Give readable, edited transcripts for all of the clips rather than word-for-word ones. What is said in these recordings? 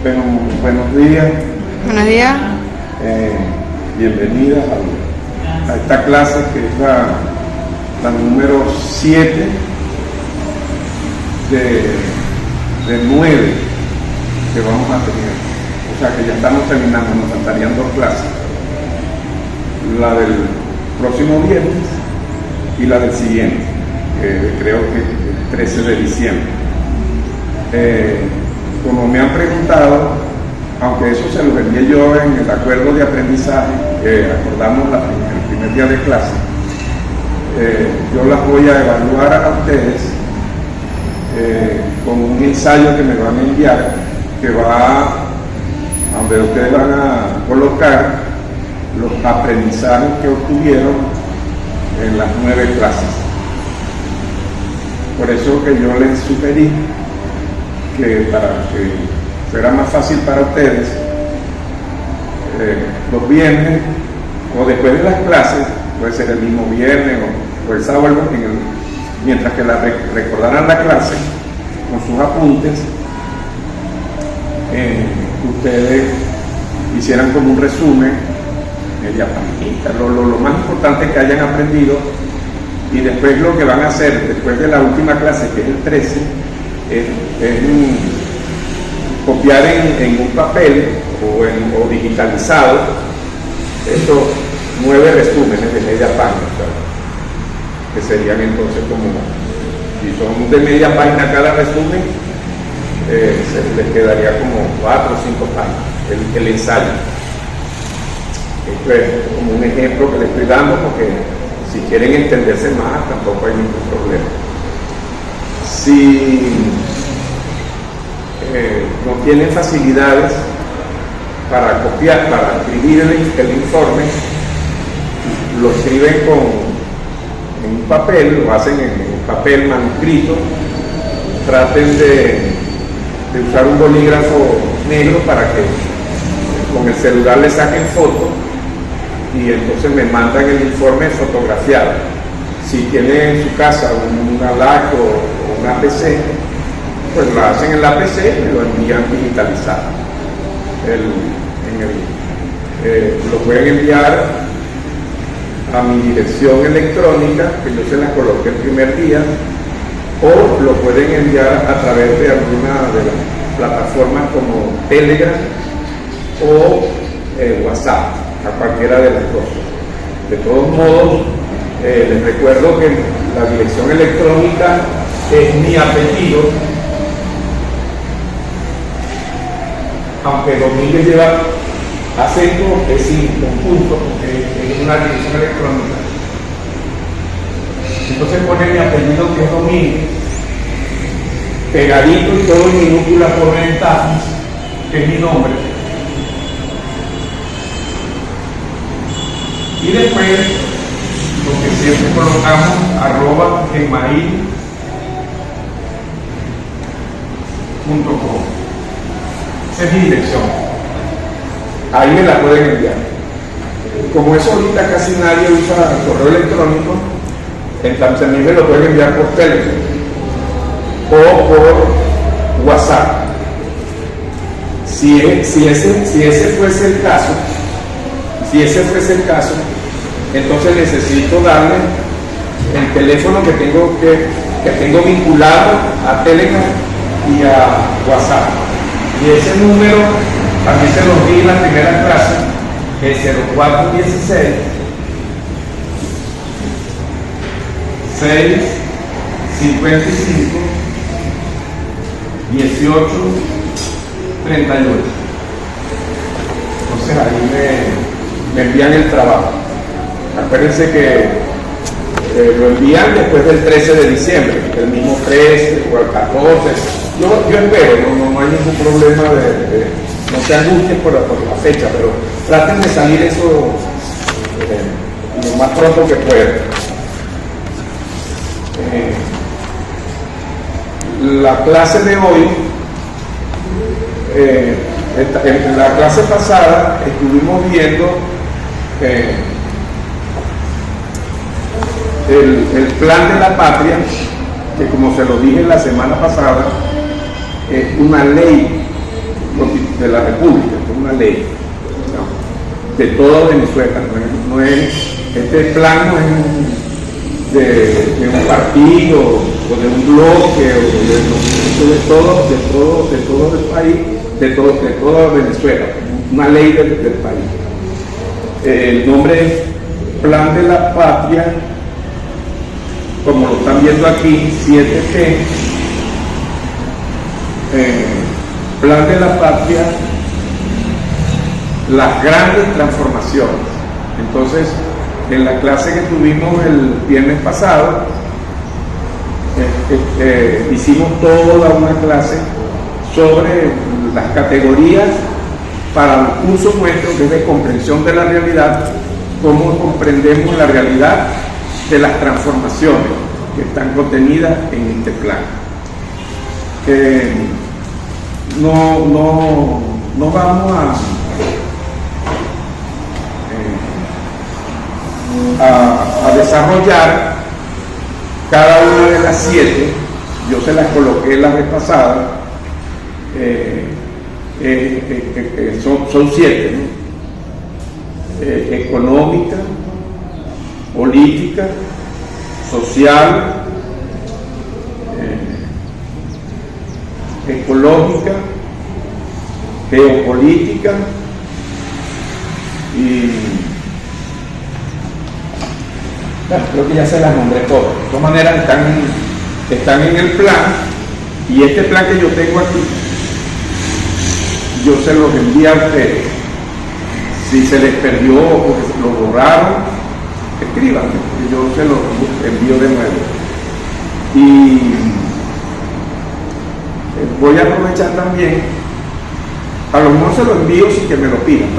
Bueno, buenos días. Buenos días. Bienvenidas a esta clase que es la número 7 de 9 que vamos a tener. O sea que ya estamos terminando, nos faltarían 2 clases. La del próximo viernes y la del siguiente, creo que el 13 de diciembre. Como me han preguntado, aunque eso se lo envié yo en el acuerdo de aprendizaje que acordamos el primer día de clase, yo las voy a evaluar a ustedes con un ensayo que me van a enviar, que va donde ustedes van a colocar los aprendizajes que obtuvieron en las 9 clases. Por eso que yo les sugerí que para que fuera más fácil para ustedes, los viernes o después de las clases, puede ser el mismo viernes o el sábado, mientras que recordaran la clase con sus apuntes, ustedes hicieran como un resumen, media paginita, lo más importante que hayan aprendido, y después lo que van a hacer después de la última clase, que es el 13, es copiar en un papel o digitalizado estos 9 resúmenes de media página, que serían entonces como, si son de media página cada resumen, se les quedaría como 4 o 5 páginas el ensayo. Esto es como un ejemplo que les estoy dando, porque si quieren entenderse más tampoco hay ningún problema. Si no tienen facilidades para copiar, para escribir el informe, lo escriben en un papel, lo hacen en papel manuscrito. Traten de usar un bolígrafo negro para que con el celular le saquen foto y entonces me mandan el informe fotografiado. Si tienen en su casa una Lac o una PC, pues lo hacen en la PC y me lo envían digitalizado. Lo pueden enviar a mi dirección electrónica, que yo se la coloqué el primer día, o lo pueden enviar a través de alguna de las plataformas como Telegram o WhatsApp, a cualquiera de las dos. De todos modos, les recuerdo que la dirección electrónica es mi apellido, aunque Domínguez lleva acento, es sin punto, porque es una dirección electrónica. Entonces pone mi apellido, que es Domínguez, pegadito y todo en minúscula por ventajas, que es mi nombre. Y después, lo que siempre colocamos, @gmail.com. Esa es mi dirección. Ahí me la pueden enviar. Como eso ahorita casi nadie usa el correo electrónico, entonces a mí me lo pueden enviar por Telegram o por WhatsApp. Si ese fuese el caso, entonces necesito darle el teléfono que tengo vinculado a Telegram y a WhatsApp. Y ese número también se los di en la primera clase, el 0416 655 18 38. Entonces ahí me envían el trabajo. Acuérdense que lo envían después del 13 de diciembre, el mismo 13 o el 14. Yo espero, no hay ningún problema no se angustien por la fecha, pero traten de salir eso lo más pronto que puedan. La clase de hoy, en la clase pasada estuvimos viendo el plan de la patria, que como se lo dije la semana pasada, es una ley de la República, es una ley, ¿no? De todo Venezuela, este plan no es de un partido o de un bloque o de todo el país, de toda Venezuela, una ley del país. El nombre es Plan de la Patria, como lo están viendo aquí, 7P, Plan de la Patria, las grandes transformaciones. Entonces, en la clase que tuvimos el viernes pasado, hicimos toda una clase sobre las categorías para el curso nuestro, que es de comprensión de la realidad, cómo comprendemos la realidad de las transformaciones que están contenidas en este plan. No vamos a desarrollar cada una de las 7. Yo se las coloqué la vez pasada. Son 7, ¿no? Económica, política, social, ecológica, geopolítica y bueno, creo que ya se las nombré todas. De todas maneras están en el plan, y este plan que yo tengo aquí yo se los envío a ustedes. Si se les perdió o porque lo borraron, escríbanme, que yo se los envío de nuevo. Y voy a aprovechar también, a lo mejor se lo envío sin que me lo pidan,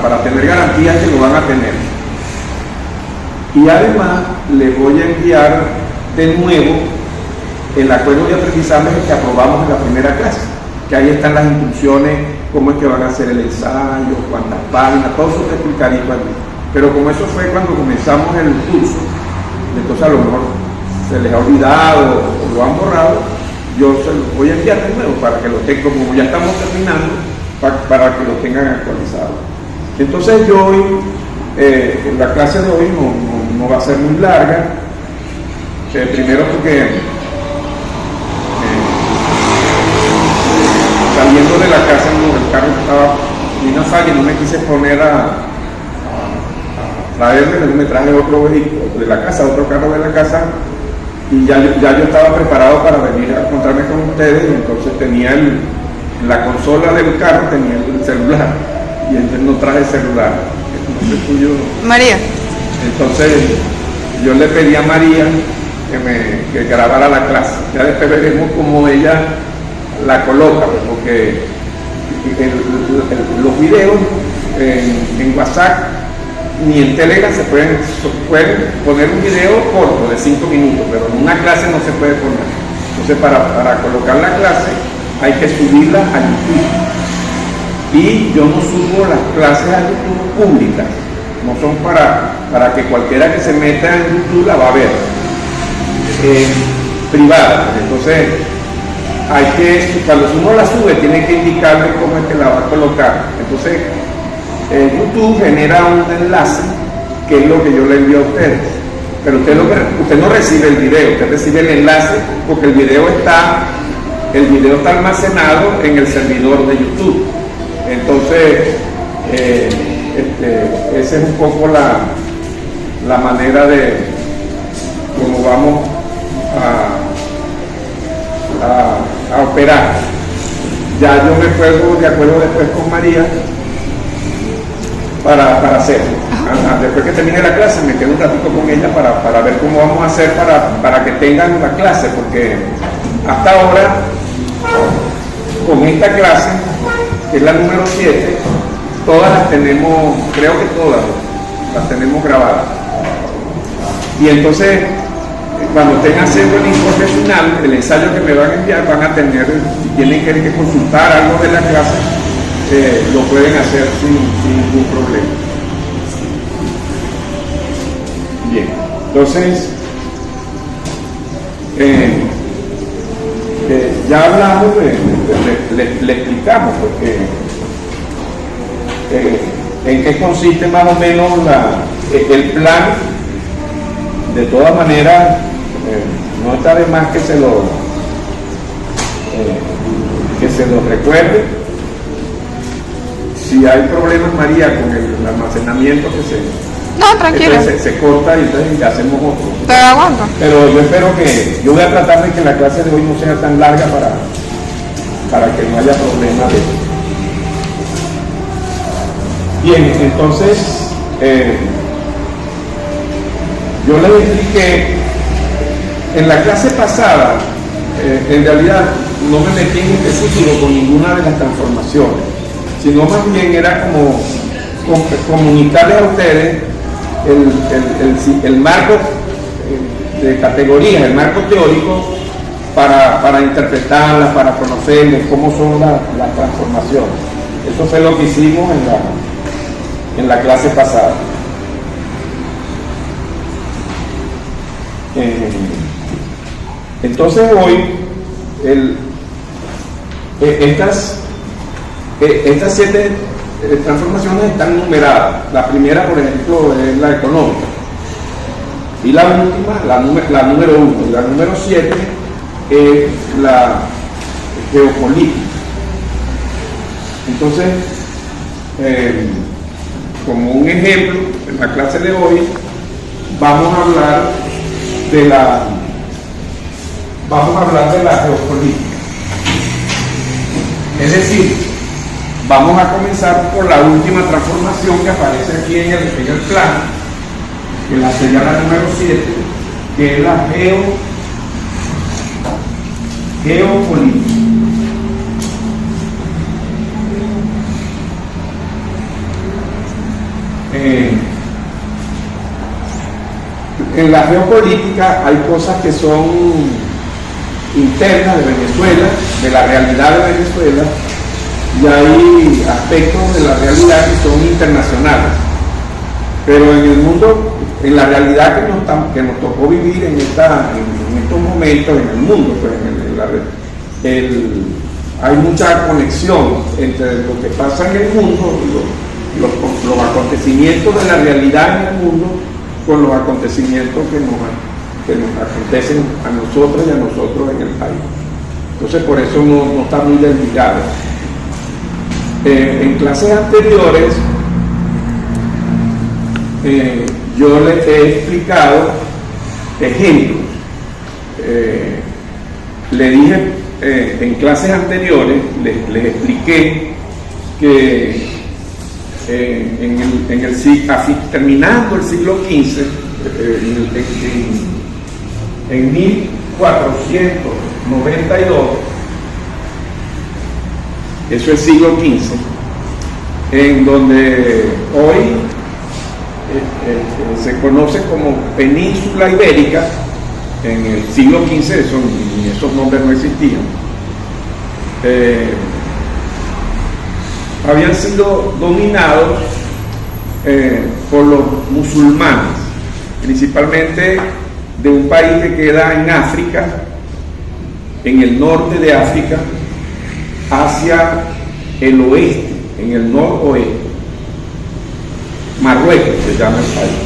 para tener garantías que lo van a tener. Y además les voy a enviar de nuevo el acuerdo de aprendizaje que aprobamos en la primera clase, que ahí están las instrucciones, cómo es que van a hacer el ensayo, cuántas páginas, todo eso te explicaría allí. Pero como eso fue cuando comenzamos el curso, entonces a lo mejor se les ha olvidado o lo han borrado, yo se los voy a enviar de nuevo para que lo tengan, como ya estamos terminando, para que lo tengan actualizado. Entonces yo hoy, la clase de hoy no va a ser muy larga, primero porque saliendo de la casa, el carro estaba en una falla y no me quise poner a traerme, me traje otro vehículo de la casa, otro carro de la casa, y ya yo estaba preparado para venir a encontrarme con ustedes, y entonces tenía en la consola del carro tenía el celular, y entonces no traje el celular. María. Entonces yo le pedí a María que grabara la clase. Ya después veremos cómo ella la coloca, porque los videos en WhatsApp ni en Telegram se pueden poner un video corto de 5 minutos, pero en una clase no se puede poner. Entonces para colocar la clase hay que subirla a YouTube, y yo no subo las clases a YouTube públicas, no son para que cualquiera que se meta en YouTube la va a ver, privada. Entonces cuando uno la sube tiene que indicarle cómo es que la va a colocar. Entonces YouTube genera un enlace que es lo que yo le envío a ustedes, pero usted no recibe el video, usted recibe el enlace, porque el video está almacenado en el servidor de YouTube. Entonces esa es un poco la manera de cómo vamos a operar. Ya yo me pongo de acuerdo después con María para hacerlo. Después que termine la clase me quedo un ratito con ella para ver cómo vamos a hacer para que tengan la clase, porque hasta ahora con esta clase, que es la número 7, todas las tenemos, creo que todas las tenemos grabadas. Y entonces cuando estén haciendo el informe final, el ensayo que me van a enviar, van a tener, si tienen que consultar algo de la clase, lo pueden hacer sin ningún problema. Bien, entonces ya hablamos, le explicamos porque, en qué consiste más o menos el plan. De todas maneras, no está de más que se lo recuerde. Si hay problemas, María, con el almacenamiento, no, tranquilo, se corta y entonces hacemos otro. Te aguanto. Pero yo espero que, yo voy a tratar de que la clase de hoy no sea tan larga para que no haya problemas de eso. Bien, entonces, yo les expliqué en la clase pasada, en realidad no me metí en específico con ninguna de las transformaciones, sino más bien era como comunicarles a ustedes el marco de categorías, el marco teórico para interpretarlas, para conocerles cómo son las transformaciones. Eso fue lo que hicimos en la clase pasada. Entonces hoy estas 7 transformaciones están numeradas. La primera, por ejemplo, es la económica, y la última, la número 1, y la número 7 es la geopolítica. Entonces, como un ejemplo, en la clase de hoy vamos a hablar de la geopolítica. Es decir, vamos a comenzar por la última transformación que aparece aquí en el plan, que sería la número 7, que es la geopolítica. En la geopolítica hay cosas que son internas de Venezuela, de la realidad de Venezuela, y hay aspectos de la realidad que son internacionales. Pero en el mundo, en la realidad que nos tocó vivir en estos momentos en el mundo, pues hay mucha conexión entre lo que pasa en el mundo, los acontecimientos de la realidad en el mundo, con los acontecimientos que nos acontecen a nosotros y a nosotros en el país. Entonces, por eso no está muy desligado. En clases anteriores yo les he explicado ejemplos. Le dije en clases anteriores, les expliqué que terminando el siglo XV, en 1492, eso es siglo XV, en donde hoy se conoce como Península Ibérica. En el siglo XV esos nombres no existían. Habían sido dominados por los musulmanes, principalmente de un país que queda en África, en el norte de África, hacia el oeste, en el noroeste. Marruecos se llama el país,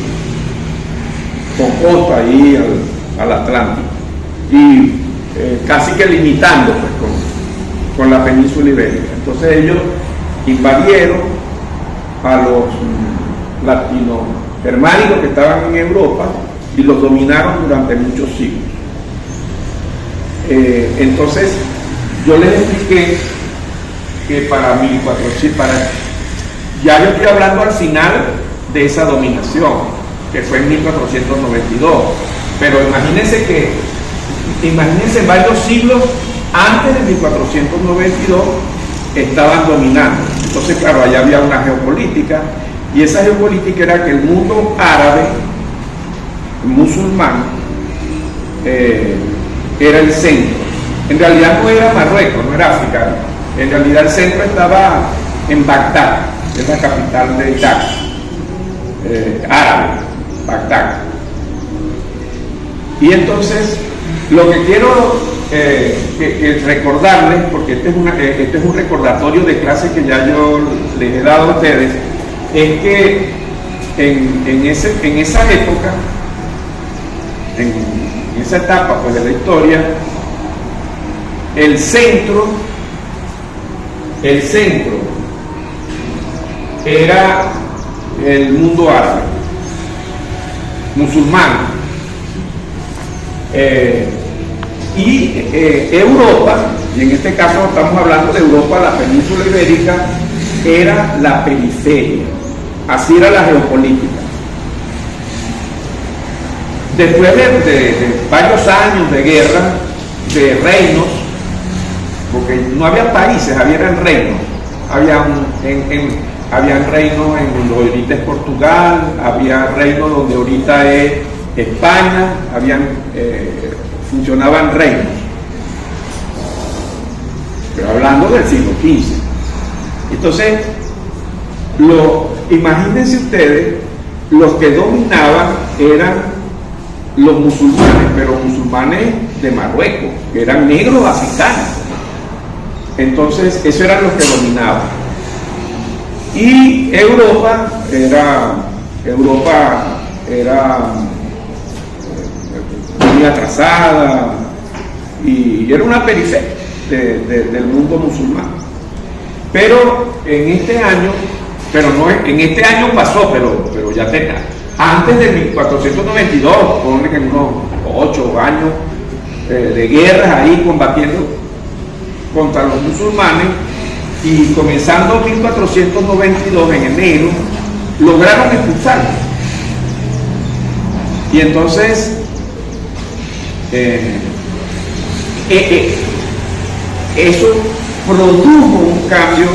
con costa ahí al Atlántico, y casi que limitando pues, con la península ibérica. Entonces ellos invadieron a los latino-germánicos que estaban en Europa y los dominaron durante muchos siglos. Entonces yo les expliqué que para 1400, ya yo estoy hablando al final de esa dominación, que fue en 1492, pero imagínense varios siglos antes de 1492 estaban dominando. Entonces, claro, allá había una geopolítica, y esa geopolítica era que el mundo árabe, musulmán, era el centro. En realidad no era Marruecos, no era África. En realidad el centro estaba en Bagdad, que es la capital de Irak, árabe, Bagdad. Y entonces Lo que quiero que recordarles, porque este es un recordatorio de clase que ya yo les he dado a ustedes, es que en esa época, en esa etapa pues, de la historia, el centro era el mundo árabe, musulmán, y Europa, y en este caso estamos hablando de Europa, la península ibérica, era la periferia, así era la geopolítica. Después de varios años de guerra, de reinos, porque no había países, habían reinos, habían reinos en lo que ahorita es Portugal, había reinos donde ahorita es España, funcionaban reinos, pero hablando del siglo XV. Entonces, imagínense ustedes, los que dominaban eran los musulmanes, pero musulmanes de Marruecos, que eran negros africanos. Entonces, esos eran los que dominaban. Y Europa era muy atrasada y era una periferia del mundo musulmán. Pero en este año, en este año pasó, pero ya tenía, antes de 1492, ponle que unos 8 años de guerras ahí combatiendo contra los musulmanes, y comenzando 1492 en enero lograron expulsarlos. Y entonces eso produjo un cambio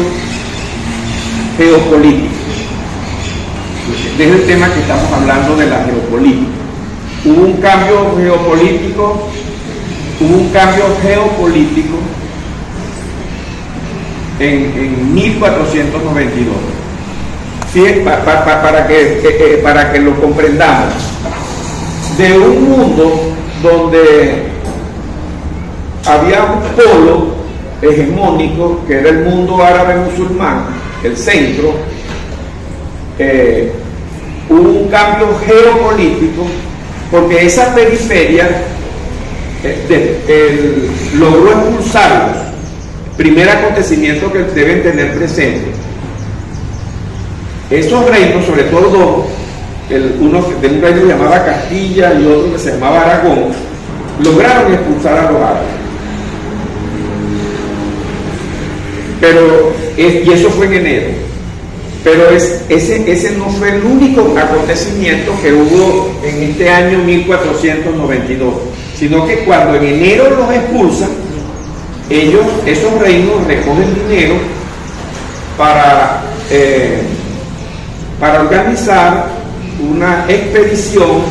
geopolítico. Desde el tema que estamos hablando de la geopolítica, hubo un cambio geopolítico en 1492. ¿Sí? Para que lo comprendamos, de un mundo donde había un polo hegemónico que era el mundo árabe musulmán, el centro, hubo un cambio geopolítico porque esa periferia logró expulsarlos. Primer acontecimiento que deben tener presente: esos reinos, sobre todo dos, uno de un reino que se llamaba Castilla y otro que se llamaba Aragón, lograron expulsar a los árabes. Y eso fue en enero. Pero ese no fue el único acontecimiento que hubo en este año 1492, sino que cuando en enero los expulsan, esos reinos recogen dinero para organizar una expedición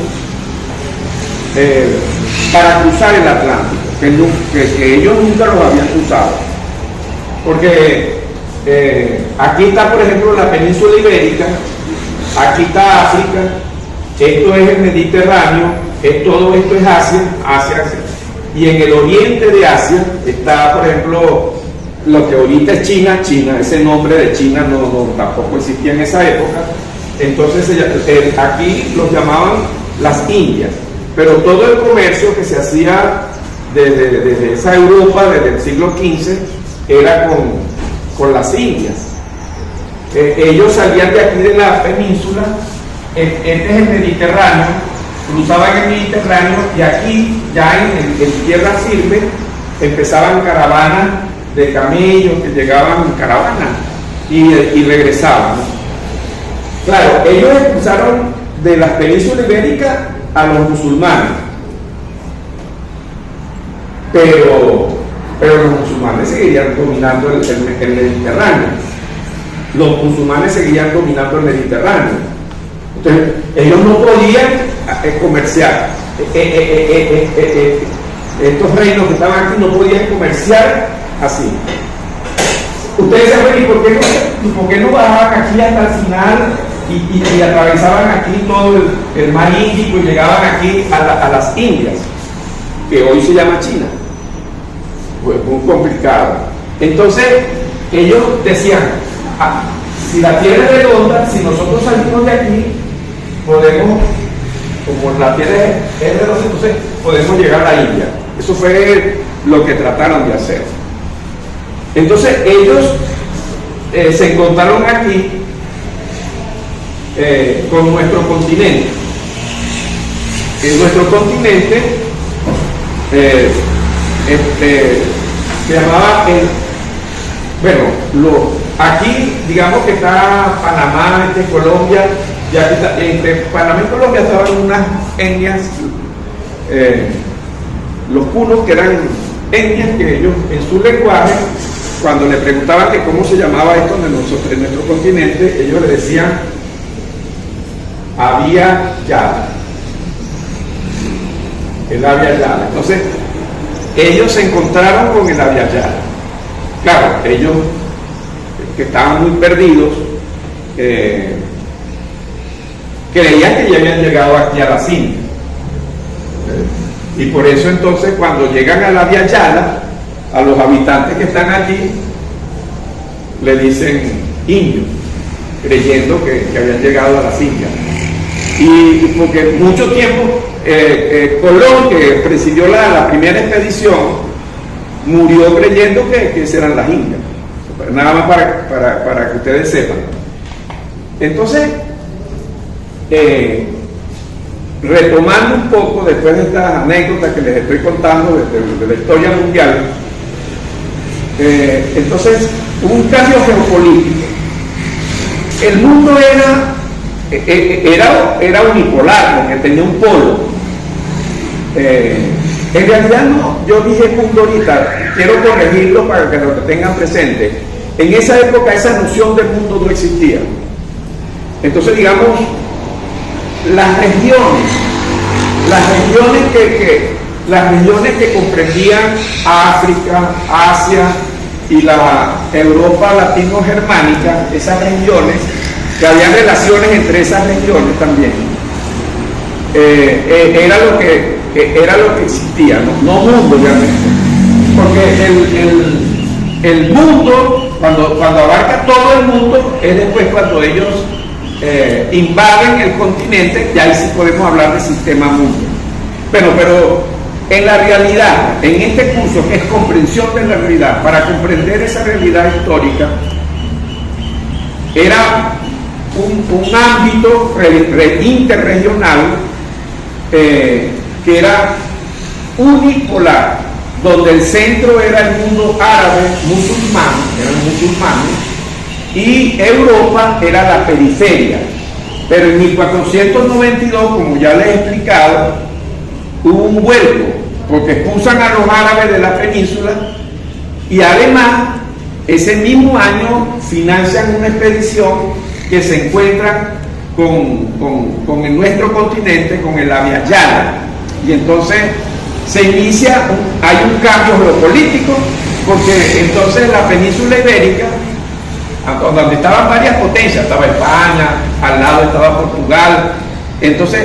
para cruzar el Atlántico, que ellos nunca los habían cruzado. Porque aquí está, por ejemplo, la península ibérica, aquí está África, esto es el Mediterráneo, todo esto es Asia, y en el oriente de Asia está, por ejemplo, lo que ahorita es China, ese nombre de China tampoco existía en esa época. Entonces aquí los llamaban las Indias, pero todo el comercio que se hacía desde esa Europa, desde el siglo XV, era con las Indias. Ellos salían de aquí de la península, este es el Mediterráneo, cruzaban el Mediterráneo y aquí ya en tierra firme empezaban caravanas de camellos que llegaban en caravana y regresaban. Claro, ellos expulsaron de las penínsulas ibéricas a los musulmanes, pero los musulmanes seguirían dominando el Mediterráneo. Los musulmanes seguirían dominando el Mediterráneo. Entonces, ellos no podían comerciar. Estos reinos que estaban aquí no podían comerciar así. Ustedes saben, ¿y por qué no bajaban aquí hasta el final y atravesaban aquí todo el mar Índico y llegaban aquí a las Indias? que hoy se llama China. Fue muy complicado. Entonces, ellos decían, si la Tierra es redonda, si nosotros salimos de aquí, podemos, como la Tierra es redonda, entonces podemos llegar a la India. Eso fue lo que trataron de hacer. Entonces, ellos se encontraron aquí con nuestro continente. En nuestro continente se llamaba aquí digamos que está Panamá, Colombia, ya entre Panamá y Colombia estaban unas etnias, los punos, que eran etnias que ellos en su lenguaje, cuando le preguntaban que cómo se llamaba esto en nuestro continente, ellos le decían Abya Yala, el Abya Yala. Entonces ellos se encontraron con el Abya Yala. Claro, ellos que estaban muy perdidos creían que ya habían llegado aquí a las Indias, y por eso entonces cuando llegan a la Abya Yala, a los habitantes que están allí le dicen indios, creyendo que habían llegado a las Indias. Y porque mucho tiempo Colón, que presidió la primera expedición, murió creyendo que eran las Indias. Nada más para que ustedes sepan. Entonces, retomando un poco después de estas anécdotas que les estoy contando de la historia mundial, entonces hubo un cambio geopolítico. El mundo era unipolar, porque tenía un polo. En realidad no, yo dije mundo ahorita, quiero corregirlo para que lo tengan presente. En esa época esa noción de mundo no existía. Entonces, digamos, las regiones que comprendían África, Asia y la Europa latino-germánica, esas regiones, que había relaciones entre esas regiones también, era lo que existía, no mundo realmente, porque el mundo, cuando abarca todo el mundo, es después cuando ellos invaden el continente, y ahí sí podemos hablar de sistema mundo. Pero en la realidad, en este curso que es comprensión de la realidad, para comprender esa realidad histórica, era un ámbito interregional que era unipolar, donde el centro era el mundo árabe musulmán, eran musulmanes, y Europa era la periferia. Pero en 1492, como ya les he explicado, hubo un vuelco, porque expulsan a los árabes de la península, y además ese mismo año financian una expedición que se encuentran con nuestro continente, con el Abya Yala, y entonces se inicia, hay un cambio geopolítico, porque entonces la península ibérica, donde estaban varias potencias, estaba España, al lado estaba Portugal, entonces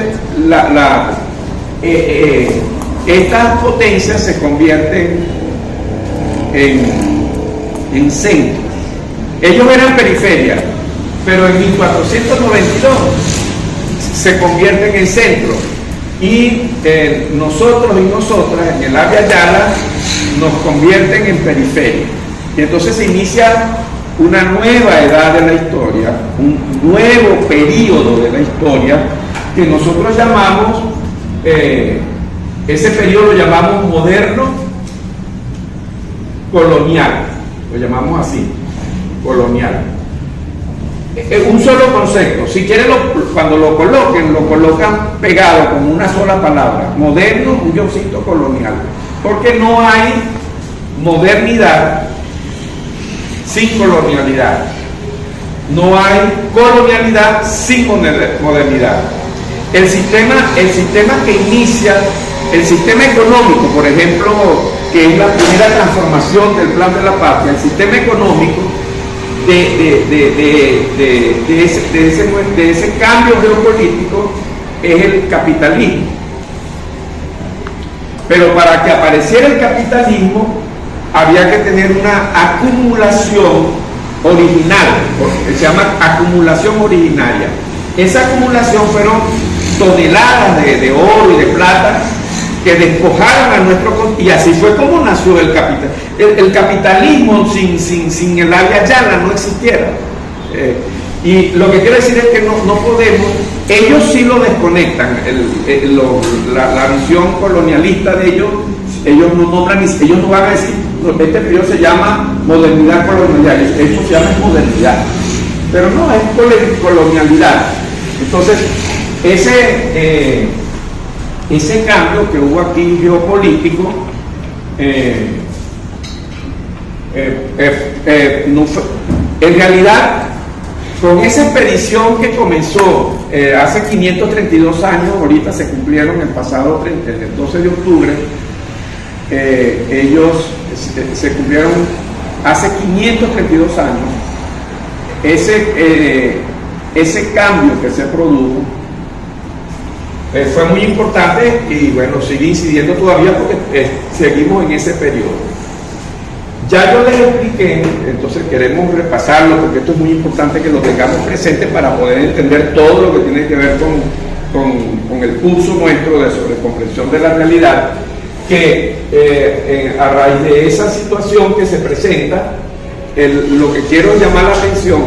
estas potencias se convierten en centros. Ellos eran periferias, pero en 1492 se convierten en centros, y nosotros y nosotras en el Abya Yala nos convierten en periferia, y entonces se inicia una nueva edad de la historia, un nuevo periodo de la historia que nosotros llamamos, ese periodo lo llamamos moderno colonial, lo llamamos así, colonial. Un solo concepto, si quieren cuando lo colocan pegado con una sola palabra, moderno, un guioncito colonial, porque no hay modernidad sin colonialidad, no hay colonialidad sin modernidad. El sistema que inicia, el sistema económico, por ejemplo, que es la primera transformación del Plan de la Patria, el sistema económico de ese cambio geopolítico es el capitalismo. Pero para que apareciera el capitalismo había que tener una acumulación original, que se llama acumulación originaria. Esa acumulación fueron toneladas de oro y de plata que despojaron a nuestro continente, y así fue como nació el capital. El capitalismo sin el Abya Yala no existiera. Y lo que quiero decir es que no podemos, ellos sí lo desconectan, la visión colonialista de ellos no nombran, ellos no van a decir, este periodo se llama modernidad colonial, eso se llama modernidad, pero no, es colonialidad. Entonces, ese cambio que hubo aquí geopolítico, no fue, en realidad, con esa expedición que comenzó hace 532 años, ahorita se cumplieron el pasado el 12 de octubre, ellos se cumplieron hace 532 años, ese cambio que se produjo fue muy importante y bueno, sigue incidiendo todavía porque seguimos en ese periodo. Ya yo les expliqué, entonces queremos repasarlo porque esto es muy importante que lo tengamos presente para poder entender todo lo que tiene que ver con el curso nuestro de sobre comprensión de la realidad, que a raíz de esa situación que se presenta, lo que quiero llamar la atención,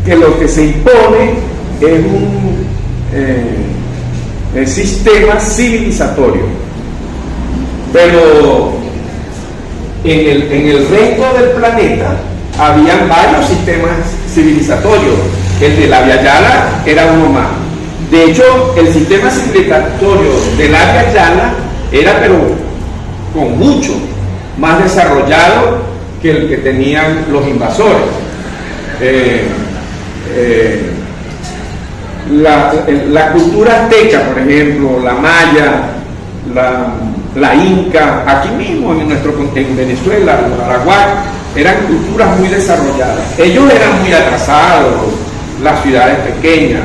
que lo que se impone es un sistema civilizatorio, pero en el resto del planeta habían varios sistemas civilizatorios. El de la Abya Yala era uno más. De hecho, el sistema civilizatorio de la Abya Yala era, pero con mucho más desarrollado que el que tenían los invasores. La cultura azteca, por ejemplo, la maya, la inca, aquí mismo en Venezuela, el Paraguay, eran culturas muy desarrolladas. Ellos eran muy atrasados, las ciudades pequeñas.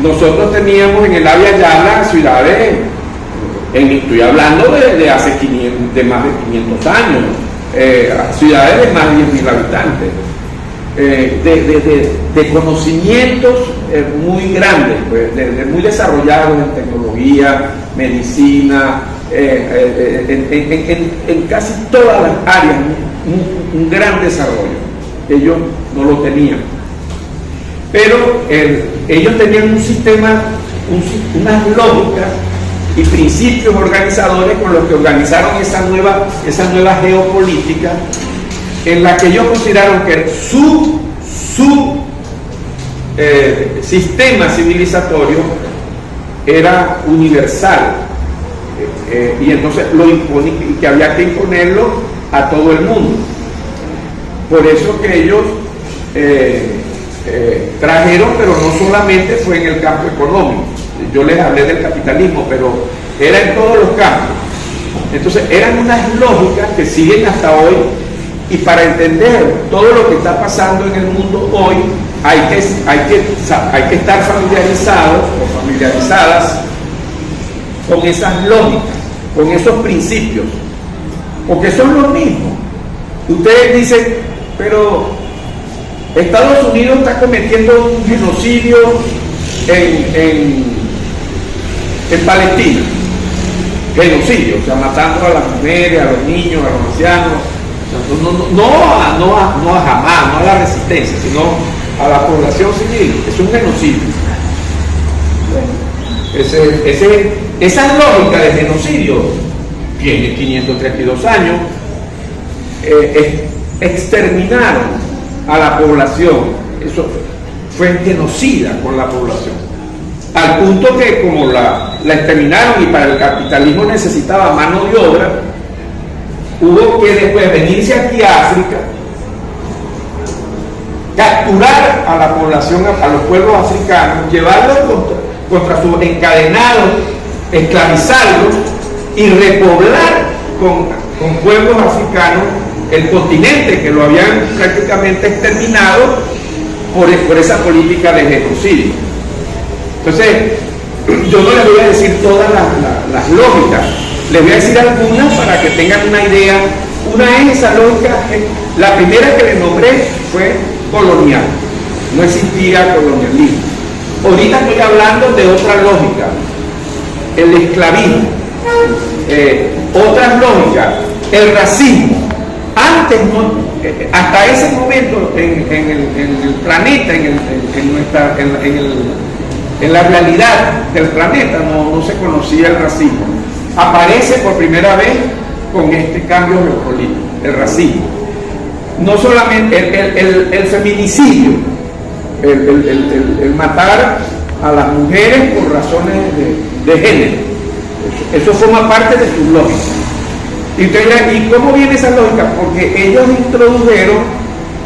Nosotros teníamos en el Abya Yala ciudades, estoy hablando de hace de más de 500 años, ciudades de más de 10.000 habitantes, de conocimientos muy grandes, pues, muy desarrollados en tecnología, medicina, en casi todas las áreas, un gran desarrollo. Ellos no lo tenían, pero ellos tenían un sistema, unas lógicas y principios organizadores con los que organizaron esa nueva geopolítica, en la que ellos consideraron que su sistema civilizatorio era universal, y entonces y que había que imponerlo a todo el mundo. Por eso que ellos trajeron, pero no solamente fue en el campo económico. Yo les hablé del capitalismo, pero era en todos los campos. Entonces eran unas lógicas que siguen hasta hoy, y para entender todo lo que está pasando en el mundo hoy hay que estar familiarizados o familiarizadas con esas lógicas, con esos principios, porque son los mismos. Ustedes dicen, pero Estados Unidos está cometiendo un genocidio en Palestina, genocidio, o sea, matando a las mujeres, a los niños, a los ancianos, no a Hamás, no a la resistencia, sino a la población civil. Es un genocidio. Esa lógica de genocidio tiene 532 años. Exterminaron a la población. Eso fue genocida con la población, al punto que como la exterminaron y para el capitalismo necesitaba mano de obra, hubo que después venirse aquí a África, capturar a la población, a los pueblos africanos, llevarlos contra sus encadenados, esclavizarlos y repoblar con pueblos africanos el continente, que lo habían prácticamente exterminado por esa política de genocidio. Entonces, yo no les voy a decir todas las lógicas. Les voy a decir algunas para que tengan una idea. Una es esa lógica, la primera que les nombré fue colonial, no existía colonialismo. Ahorita estoy hablando de otra lógica, el esclavismo, otras lógicas, el racismo. Antes, hasta ese momento en el planeta, en la realidad del planeta no se conocía el racismo. Aparece por primera vez con este cambio geopolítico, el racismo. No solamente el feminicidio, el matar a las mujeres por razones de género. Eso forma parte de su lógica. Y usted dirá, ¿y cómo viene esa lógica? Porque ellos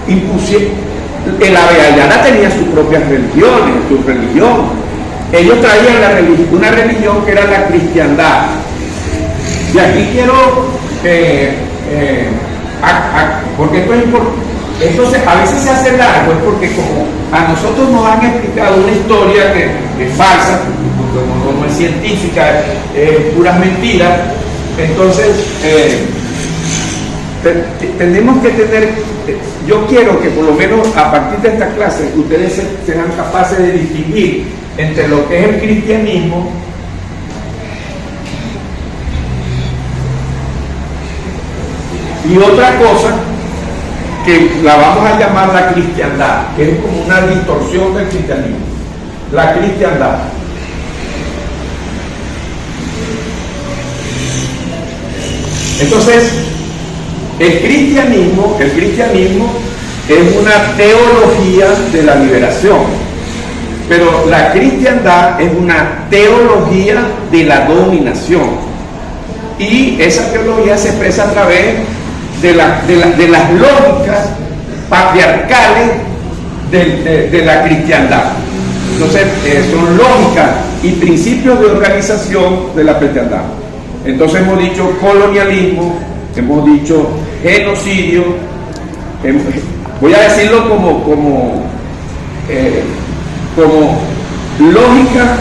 impusieron, el Aveyalala tenía sus propias religiones, su religión. Ellos traían una religión que era la cristiandad. Y aquí quiero, porque esto es importante, a veces se hace largo, es porque como a nosotros nos han explicado una historia que es falsa, como es científica, puras mentiras, entonces tenemos que tener, yo quiero que por lo menos a partir de esta clase ustedes sean capaces de distinguir entre lo que es el cristianismo y otra cosa que la vamos a llamar la cristiandad, que es como una distorsión del cristianismo. La cristiandad. Entonces, el cristianismo es una teología de la liberación, pero la cristiandad es una teología de la dominación. Y esa teología se expresa a través de las lógicas patriarcales de la cristiandad. Entonces, son lógicas y principios de organización de la cristiandad. Entonces hemos dicho colonialismo, hemos dicho genocidio, voy a decirlo como lógica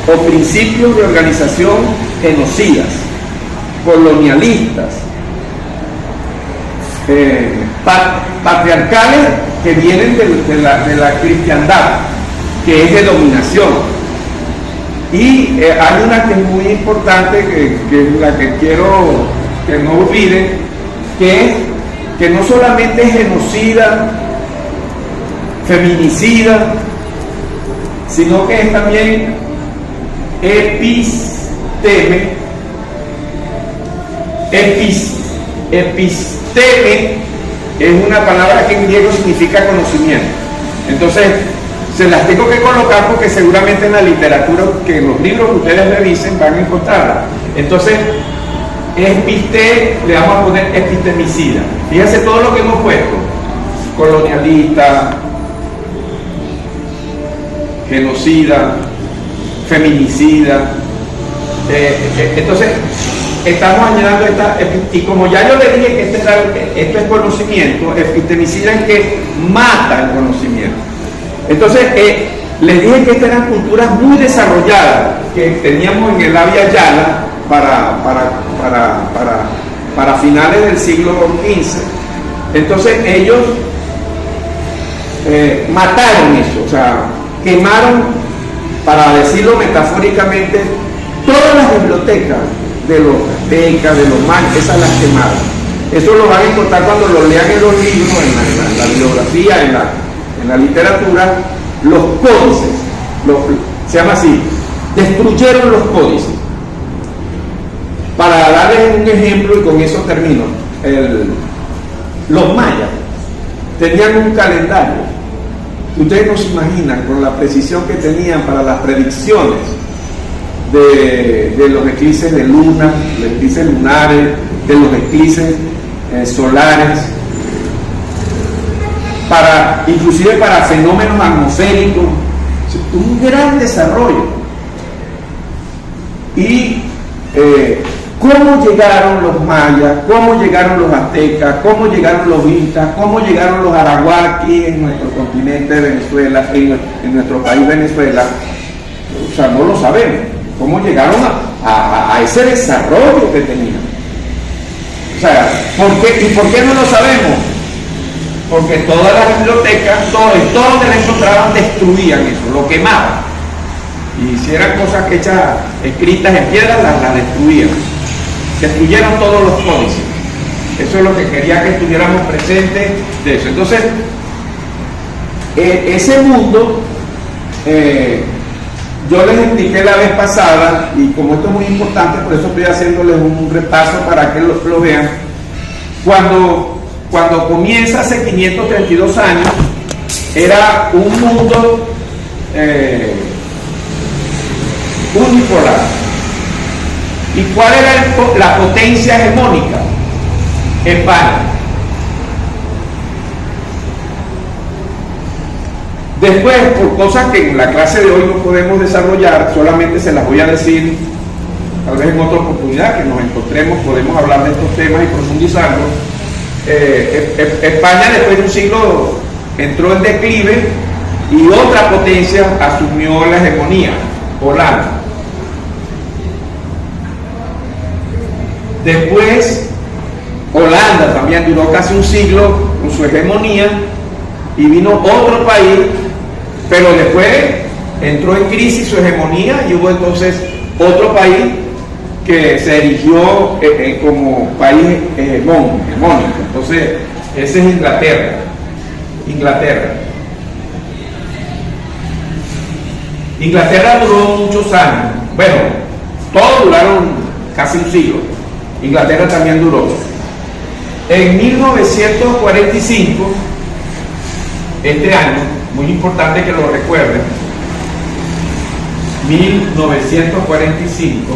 o principios de organización genocidas, colonialistas, patriarcales que vienen de la cristiandad, que es de dominación. Y hay una que es muy importante, que es la que quiero que no olviden, que es que no solamente es genocida, feminicida, sino que es también episteme. Episteme es una palabra que en griego significa conocimiento. Entonces, se las tengo que colocar porque seguramente en la literatura, que en los libros que ustedes revisen van a encontrarla. Entonces, le vamos a poner epistemicida. Fíjense todo lo que hemos puesto: colonialista, genocida, feminicida. Entonces, estamos añadiendo esta, y como ya yo le dije que esto es conocimiento, epistemicida es que mata el conocimiento. Entonces, les dije que estas eran culturas muy desarrolladas que teníamos en el Aveyalala para finales del siglo XV. Entonces ellos mataron eso, o sea, quemaron, para decirlo metafóricamente, todas las bibliotecas de los aztecas, de los mayas, esas las quemaron. Eso lo van a encontrar cuando lo lean en los libros, en la bibliografía, en la literatura. Los códices, se llama así, destruyeron los códices. Para darles un ejemplo, y con eso termino, los mayas tenían un calendario. Ustedes no se imaginan con la precisión que tenían para las predicciones de los eclipses de luna, los eclipses lunares, de los eclipses solares, inclusive para fenómenos atmosféricos. Un gran desarrollo. Y cómo llegaron los mayas, cómo llegaron los aztecas, cómo llegaron los incas, cómo llegaron los arahuaquis en nuestro continente Venezuela, en nuestro país Venezuela, o sea, no lo sabemos. cómo llegaron a ese desarrollo que tenían. O sea, ¿por qué? ¿Y por qué no lo sabemos? Porque todas las bibliotecas, todo donde la encontraban, destruían eso, lo quemaban. Y si eran cosas hechas, escritas en piedra, las destruían. Destruyeron todos los códices. Eso es lo que quería que estuviéramos presentes de eso. Entonces, ese mundo, yo les expliqué la vez pasada, y como esto es muy importante, por eso estoy haciéndoles un repaso para que lo vean. Cuando comienza hace 532 años, era un mundo unipolar. ¿Y cuál era la potencia hegemónica? España. Después, por cosas que en la clase de hoy no podemos desarrollar, solamente se las voy a decir tal vez en otra oportunidad que nos encontremos, podemos hablar de estos temas y profundizarlos. España después de un siglo entró en declive y otra potencia asumió la hegemonía, Holanda. Después Holanda también duró casi un siglo con su hegemonía y vino otro país, pero después entró en crisis su hegemonía y hubo entonces otro país que se erigió como país hegemónico. Entonces, ese es Inglaterra. Inglaterra duró muchos años. Bueno, todos duraron casi un siglo. Inglaterra también duró. En 1945, este año, muy importante que lo recuerden, 1945,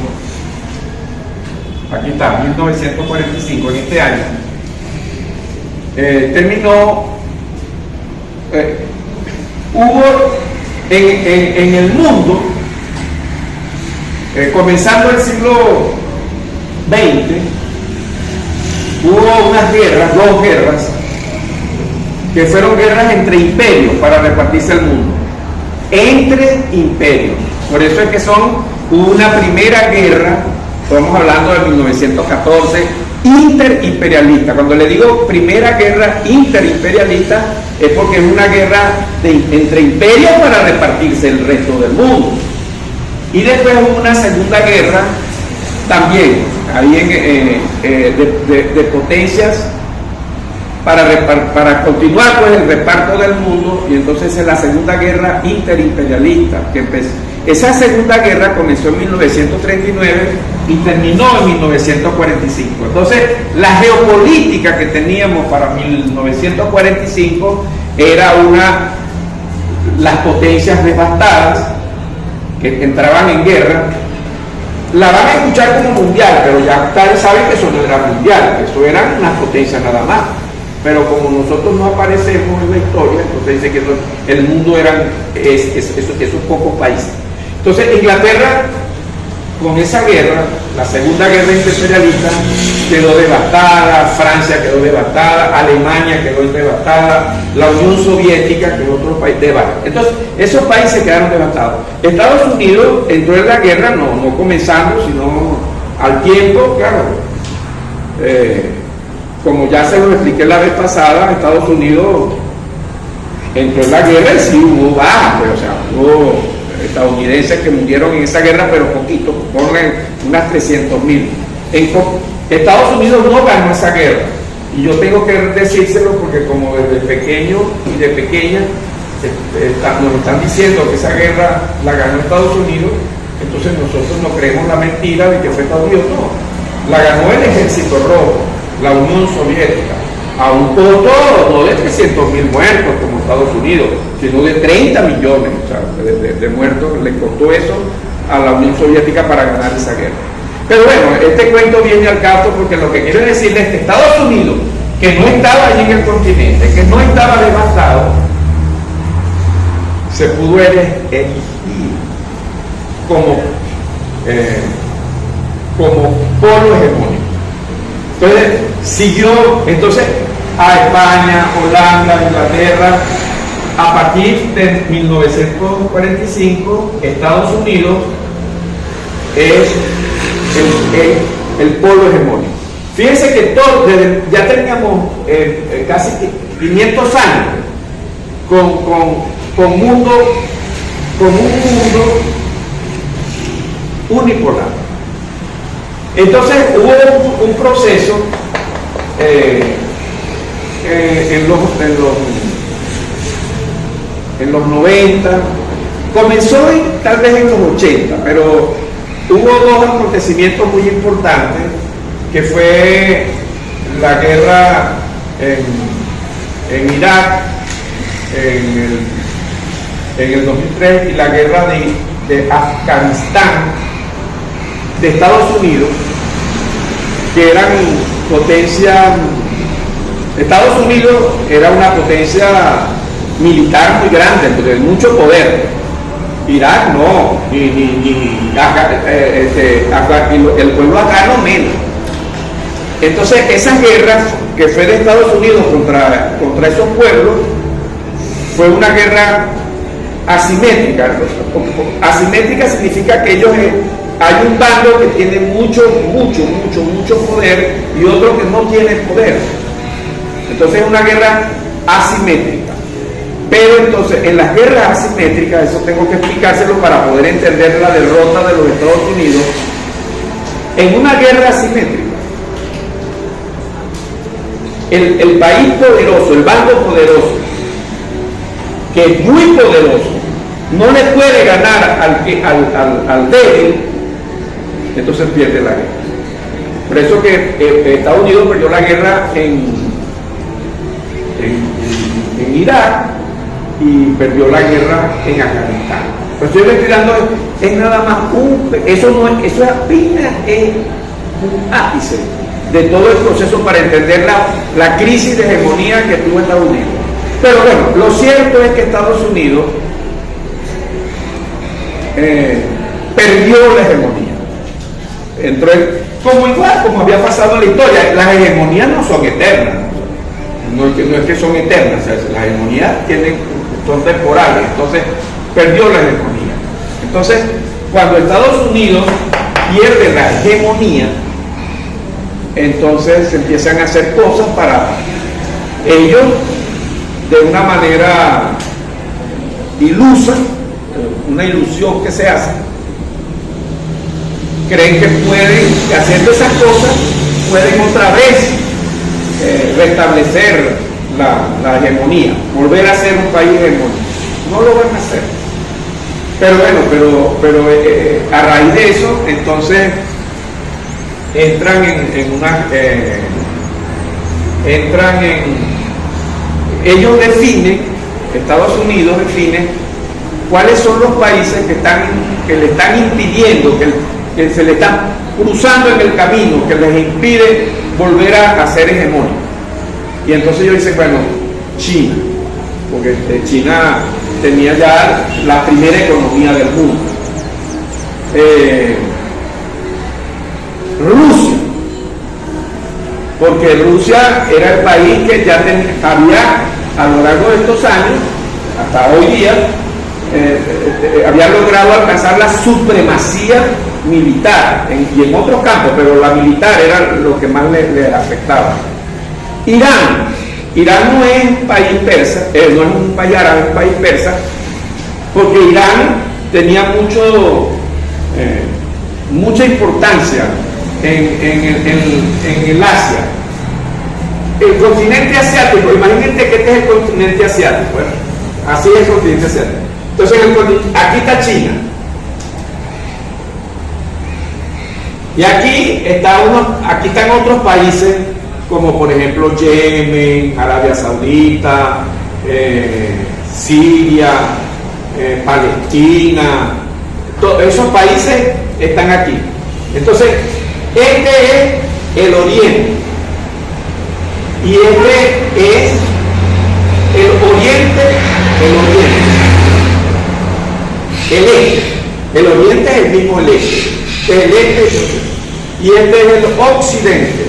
aquí está, 1945, en este año, terminó, hubo en el mundo, comenzando el siglo XX, hubo unas guerras, dos guerras, que fueron guerras entre imperios para repartirse el mundo. Entre imperios. Por eso es que hubo una primera guerra, estamos hablando de 1914, interimperialista. Cuando le digo primera guerra interimperialista, es porque es una guerra entre imperios para repartirse el resto del mundo. Y después hubo una segunda guerra, también, ahí de potencias, para continuar pues el reparto del mundo, y entonces es la segunda guerra interimperialista que empezó. Esa segunda guerra comenzó en 1939 y terminó en 1945. Entonces la geopolítica que teníamos para 1945 era las potencias devastadas que entraban en guerra. La van a escuchar como mundial, pero ya ustedes saben que eso no era mundial, que eso eran unas potencias nada más. Pero como nosotros no aparecemos en la historia, entonces dice que el mundo eran esos pocos países. Entonces Inglaterra, con esa guerra, la segunda guerra imperialista, quedó devastada, Francia quedó devastada, Alemania quedó devastada, la Unión Soviética quedó otro país devastado. Entonces esos países quedaron devastados. Estados Unidos entró en la guerra, no comenzando, sino al tiempo, claro. Como ya se lo expliqué la vez pasada, Estados Unidos entró en la guerra y sí hubo bajas, o sea, hubo estadounidenses que murieron en esa guerra, pero poquito, ponle unas 300.000. Estados Unidos no ganó esa guerra, y yo tengo que decírselo porque como desde pequeño y de pequeña nos están diciendo que esa guerra la ganó Estados Unidos, entonces nosotros no creemos la mentira de que fue Estados Unidos, no. La ganó el Ejército Rojo, la Unión Soviética, a un costo no de 300.000 muertos como Estados Unidos, sino de 30 millones o sea, de muertos le costó eso a la Unión Soviética para ganar esa guerra. Pero bueno, este cuento viene al caso porque lo que quiero decirles es que Estados Unidos, que no estaba allí en el continente, que no estaba devastado, se pudo elegir como polo hegemónico. Entonces siguió a España, Holanda, Inglaterra. A partir de 1945, Estados Unidos es el polo hegemónico. Fíjense que ya teníamos casi 500 años con un mundo unipolar. Entonces hubo un proceso en los 90, comenzó tal vez en los 80, pero hubo dos acontecimientos muy importantes, que fue la guerra en Irak en el 2003 y la guerra de Afganistán de Estados Unidos, que eran potencias. Estados Unidos era una potencia militar muy grande, de mucho poder. Irak no, el pueblo afgano menos. Entonces esas guerras que fue de Estados Unidos contra esos pueblos fue una guerra asimétrica. Asimétrica significa que hay un bando que tiene mucho poder y otro que no tiene poder. Entonces es una guerra asimétrica. Pero entonces en las guerras asimétricas, eso tengo que explicárselo para poder entender la derrota de los Estados Unidos. En una guerra asimétrica, el país poderoso, el bando poderoso, que es muy poderoso, no le puede ganar al débil, entonces pierde la guerra. Por eso que Estados Unidos perdió la guerra en Irak y perdió la guerra en Afganistán. Pero estoy explicando, es nada más eso es apenas un ápice de todo el proceso para entender la crisis de hegemonía que tuvo Estados Unidos. Pero bueno, lo cierto es que Estados Unidos perdió la hegemonía. Entró como había pasado en la historia. Las hegemonías no son eternas, no es que son eternas, o sea, las hegemonías son temporales. Entonces perdió la hegemonía. Entonces cuando Estados Unidos pierde la hegemonía, entonces se empiezan a hacer cosas para ellos de una manera ilusa, una ilusión que se hace. Creen que pueden, haciendo esas cosas, pueden otra vez restablecer la hegemonía, volver a ser un país hegemónico. No lo van a hacer. Pero bueno, pero a raíz de eso, entonces entran ellos definen, Estados Unidos define cuáles son los países que le están impidiendo, que se le están cruzando en el camino, que les impide volver a ser hegemónico. Y entonces ellos dicen, bueno, China, porque China tenía ya la primera economía del mundo. Rusia, porque Rusia era el país que ya había, a lo largo de estos años, hasta hoy día, había logrado alcanzar la supremacía militar y en otros campos, pero la militar era lo que más le afectaba. Irán no es un país persa, no es un país árabe, es un país persa, porque Irán tenía mucha importancia en el Asia. El continente asiático, imagínate que este es el continente asiático. Bueno, así es el continente asiático. Entonces aquí está China. Y aquí están otros países, como por ejemplo Yemen, Arabia Saudita, Siria, Palestina. Todos esos países están aquí. Entonces, este es el oriente. Y este es el oriente. El este. El oriente es el mismo el este. El este y este es el occidente,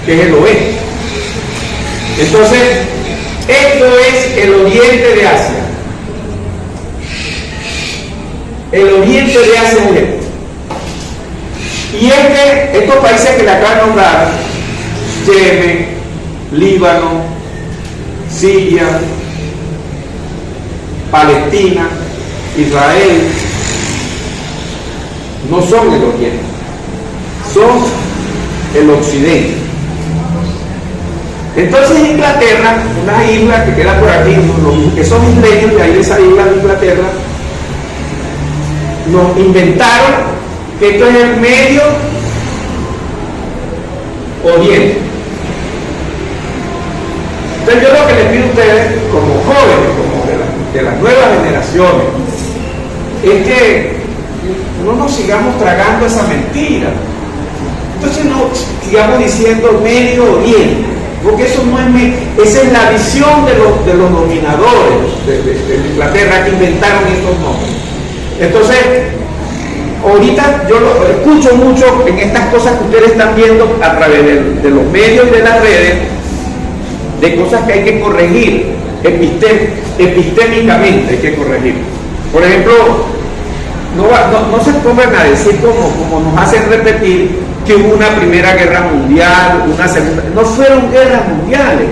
que es el oeste. Entonces, esto es el oriente de Asia. El oriente de Asia es este. Y es que estos países que le acabo de nombrar, Yemen, Líbano, Siria, Palestina, Israel, no son el Oriente, son el Occidente. Entonces Inglaterra, una isla que queda por aquí, que son isleños de ahí de esa isla de Inglaterra, nos inventaron que esto es el Medio Oriente. Entonces yo lo que les pido a ustedes, como jóvenes, como de las nuevas generaciones, es que no nos sigamos tragando esa mentira. Entonces no sigamos diciendo Medio Oriente, porque eso no es, esa es la visión de los dominadores de Inglaterra que inventaron estos nombres. Entonces, ahorita yo lo escucho mucho en estas cosas que ustedes están viendo a través de los medios y de las redes, de cosas que hay que corregir, epistémicamente hay que corregir. Por ejemplo, no se pongan a decir como nos hacen repetir que hubo una primera guerra mundial, una segunda. No fueron guerras mundiales.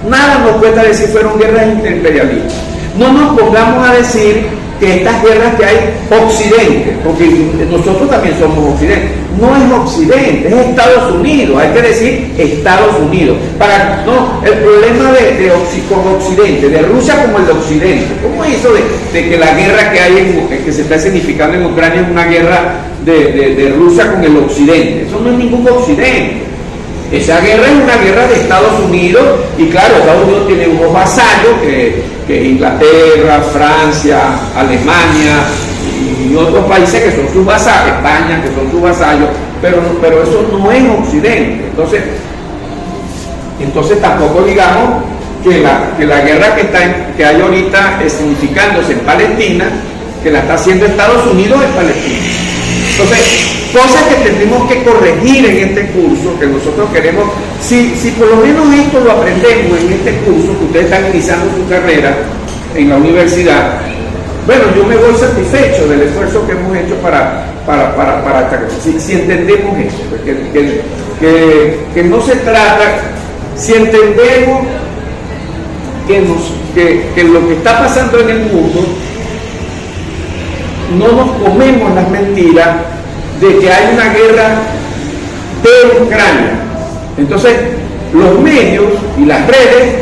Nada nos cuesta decir fueron guerras imperialistas. No nos pongamos a decir que estas guerras que hay Occidente, porque nosotros también somos Occidente, no es Occidente, es Estados Unidos, hay que decir Estados Unidos. El problema con Occidente, de Rusia como el de Occidente, ¿cómo es eso de que la guerra que hay que se está significando en Ucrania es una guerra de Rusia con el Occidente? Eso no es ningún Occidente. Esa guerra es una guerra de Estados Unidos, y claro, Estados Unidos tiene unos vasallos que es Inglaterra, Francia, Alemania y otros países que son sus vasallos, España, que son sus vasallos, pero eso no es Occidente. Entonces tampoco digamos que la guerra que hay ahorita significándose en Palestina, que la está haciendo Estados Unidos en Palestina. Entonces, cosas que tenemos que corregir en este curso, que nosotros queremos, si por lo menos esto lo aprendemos en este curso, que ustedes están iniciando su carrera en la universidad, bueno, yo me voy satisfecho del esfuerzo que hemos hecho para si entendemos eso, que no se trata, si entendemos que lo que está pasando en el mundo, no nos comemos las mentiras de que hay una guerra de Ucrania. Entonces, los medios y las redes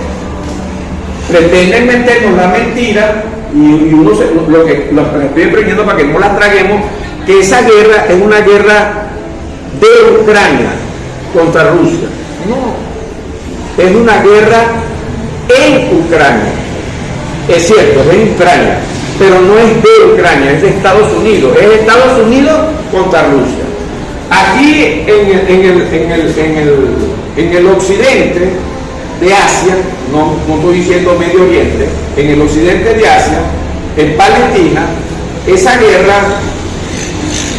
pretenden meternos la mentira, y uno lo que estoy aprendiendo para que no las traguemos, que esa guerra es una guerra de Ucrania contra Rusia. No, es una guerra en Ucrania. Es cierto, es en Ucrania, pero no es de Ucrania, es de Estados Unidos. Es Estados Unidos contra Rusia. Aquí en el occidente de Asia, no estoy diciendo Medio Oriente, en el occidente de Asia, en Palestina, esa guerra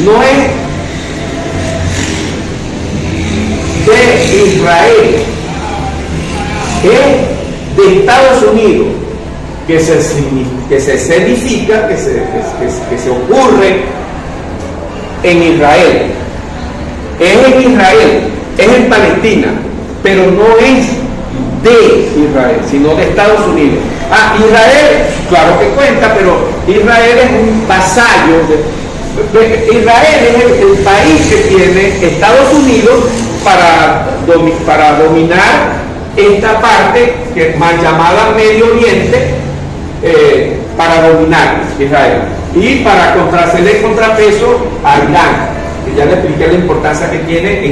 no es de Israel, es de Estados Unidos, que se escenifica, que se ocurre en Israel. Es en Israel, es en Palestina, pero no es de Israel, sino de Estados Unidos. Israel, claro que cuenta, pero Israel es un vasallo. Israel es el país que tiene Estados Unidos para dominar esta parte que es más llamada Medio Oriente, para dominar Israel y para hacerle contrapeso a Irán, que ya le expliqué la importancia que tiene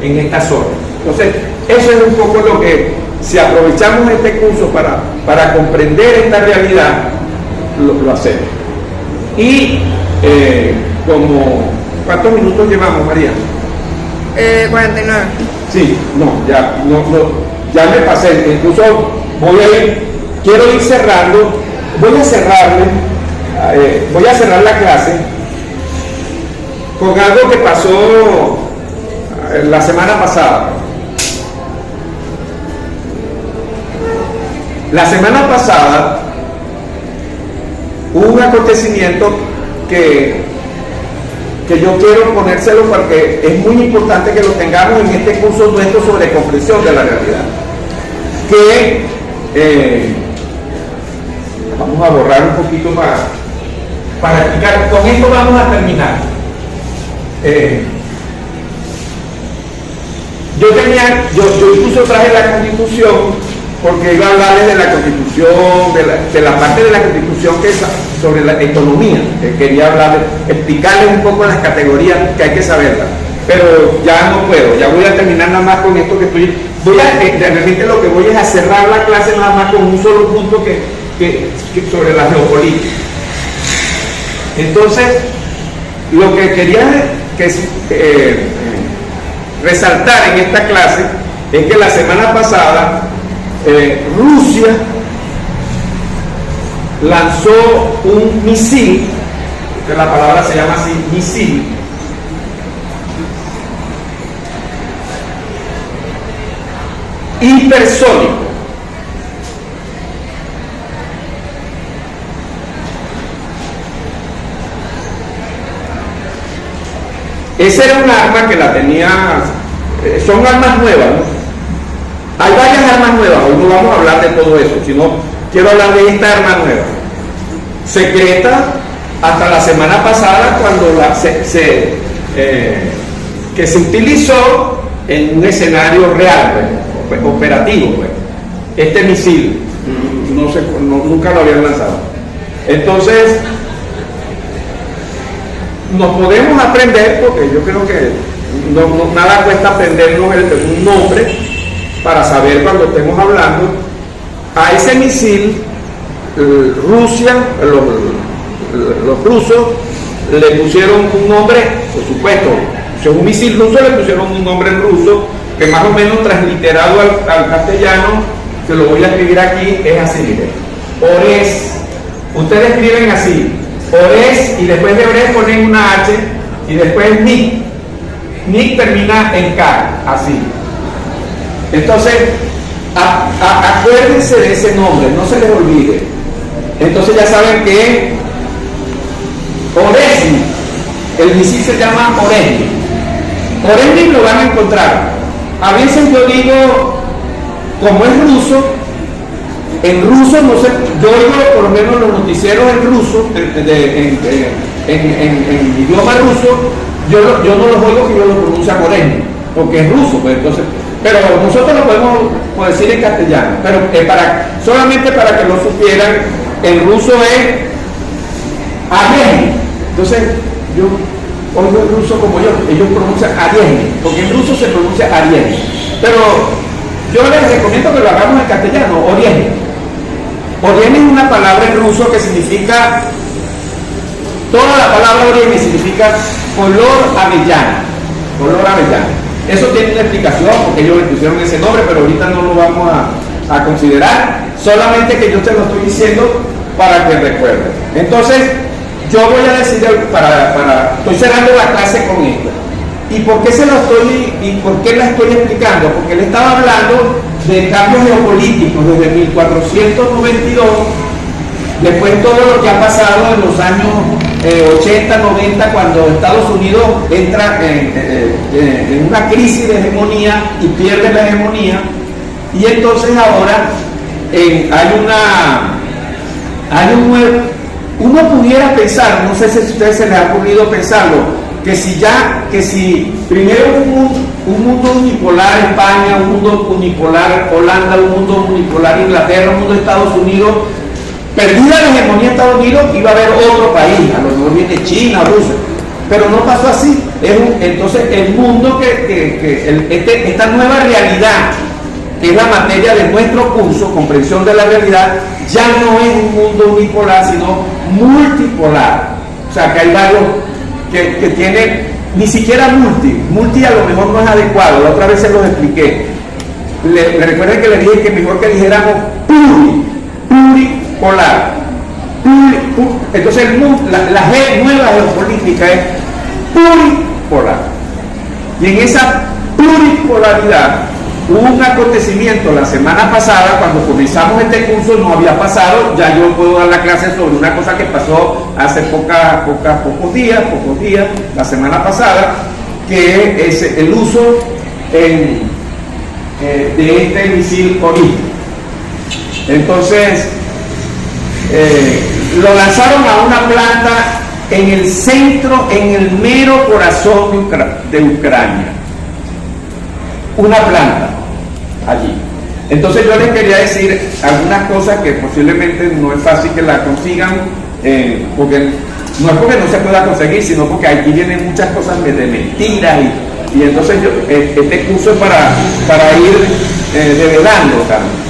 en esta zona. Entonces, eso es un poco lo que, si aprovechamos este curso para comprender esta realidad, lo hacemos. Y ¿cuántos minutos llevamos, María? 49. Sí, ya me pasé. Incluso quiero ir cerrando, voy a cerrar la clase con algo que pasó la semana pasada. La semana pasada hubo un acontecimiento que que yo quiero ponérselo porque es muy importante que lo tengamos en este curso nuestro sobre comprensión de la realidad. Que vamos a borrar un poquito más para explicar. Con esto vamos a terminar. Yo incluso traje la Constitución porque iba a hablarles de la Constitución, de la parte de la Constitución que es sobre la economía, que quería hablarles, explicarles un poco las categorías que hay que saberlas, pero ya no puedo, ya voy a terminar nada más con esto que estoy, realmente lo que voy es a cerrar la clase nada más con un solo punto que sobre la geopolítica. Entonces, lo que quería resaltar en esta clase es que la semana pasada Rusia lanzó un misil, que la palabra se llama así, misil, hipersónico. Esa era un arma que la tenía, son armas nuevas, ¿no? Hay varias armas nuevas, hoy no vamos a hablar de todo eso, sino quiero hablar de esta arma nueva, secreta hasta la semana pasada cuando que se utilizó en un escenario real, pues, operativo, pues. Este misil, nunca lo habían lanzado. Entonces, nos podemos aprender, porque yo creo que nada cuesta aprendernos un nombre para saber cuando estemos hablando. A ese misil, Rusia, los rusos le pusieron un nombre, por supuesto, si es un misil ruso le pusieron un nombre en ruso, que más o menos transliterado al castellano, que lo voy a escribir aquí, es así, miren, Ores. Ustedes escriben así, Ores, y después de Ores ponen una H, y después Nik. Nik termina en K, así. Entonces, acuérdense de ese nombre, no se les olvide. Entonces ya saben que Oresnik, el misil se llama Oresnik. Oresnik lo van a encontrar. A veces yo digo, como es ruso, en ruso no sé, yo oigo por lo menos los noticieros en ruso, en idioma ruso, yo no los oigo que yo lo pronuncio Oresnik, porque es ruso, pues entonces. Pero nosotros lo podemos decir en castellano, pero solamente para que lo supieran, en ruso es Ariel. Entonces, yo oigo el ruso como ellos pronuncian Ariel, porque en ruso se pronuncia Ariel. Pero yo les recomiendo que lo hagamos en castellano, Oriente. Oriente es una palabra en ruso que significa, toda la palabra Oriente significa color avellana, color avellana. Eso tiene una explicación porque ellos le pusieron ese nombre, pero ahorita no lo vamos a considerar, solamente que yo te lo estoy diciendo para que recuerden. Entonces, yo voy a decir, estoy cerrando la clase con esto. ¿Y por qué la estoy explicando? Porque él estaba hablando de cambios geopolíticos desde 1492, después todo lo que ha pasado en los años 80, 90, cuando Estados Unidos entra en una crisis de hegemonía y pierde la hegemonía, y entonces ahora uno pudiera pensar, no sé si a ustedes se les ha ocurrido pensarlo, que si primero un mundo unipolar España, un mundo unipolar Holanda, un mundo unipolar Inglaterra, un mundo Estados Unidos, perdida la hegemonía de Estados Unidos, iba a haber otro país, a lo mejor viene China, Rusia, pero no pasó así. Entonces el mundo esta nueva realidad, que es la materia de nuestro curso, comprensión de la realidad, ya no es un mundo unipolar, sino multipolar. O sea, que hay varios que tienen, ni siquiera multi a lo mejor no es adecuado, la otra vez se los expliqué. Le recuerden que le dije que mejor que dijéramos pluripolar. Entonces la nueva geopolítica es pluripolar. Y en esa pluripolaridad hubo un acontecimiento la semana pasada, cuando comenzamos este curso no había pasado, ya yo puedo dar la clase sobre una cosa que pasó hace pocos días, la semana pasada, que es el uso de este misil Orion. Entonces, lo lanzaron a una planta en el centro, en el mero corazón de Ucrania. Una planta allí. Entonces yo les quería decir algunas cosas que posiblemente no es fácil que la consigan, porque no es porque no se pueda conseguir, sino porque aquí vienen muchas cosas de mentiras y entonces este curso es para ir develando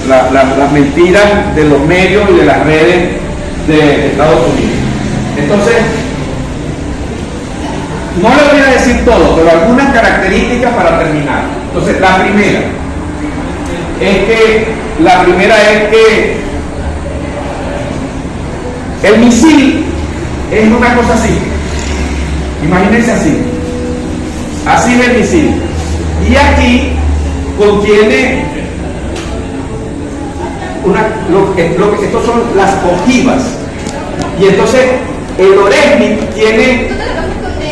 las mentiras de los medios y de las redes de Estados Unidos. Entonces, no le voy a decir todo, pero algunas características para terminar. Entonces, la primera es que el misil es una cosa así. Imagínense así es el misil. Y aquí contiene estos son las ojivas. Y entonces el Oresnik tiene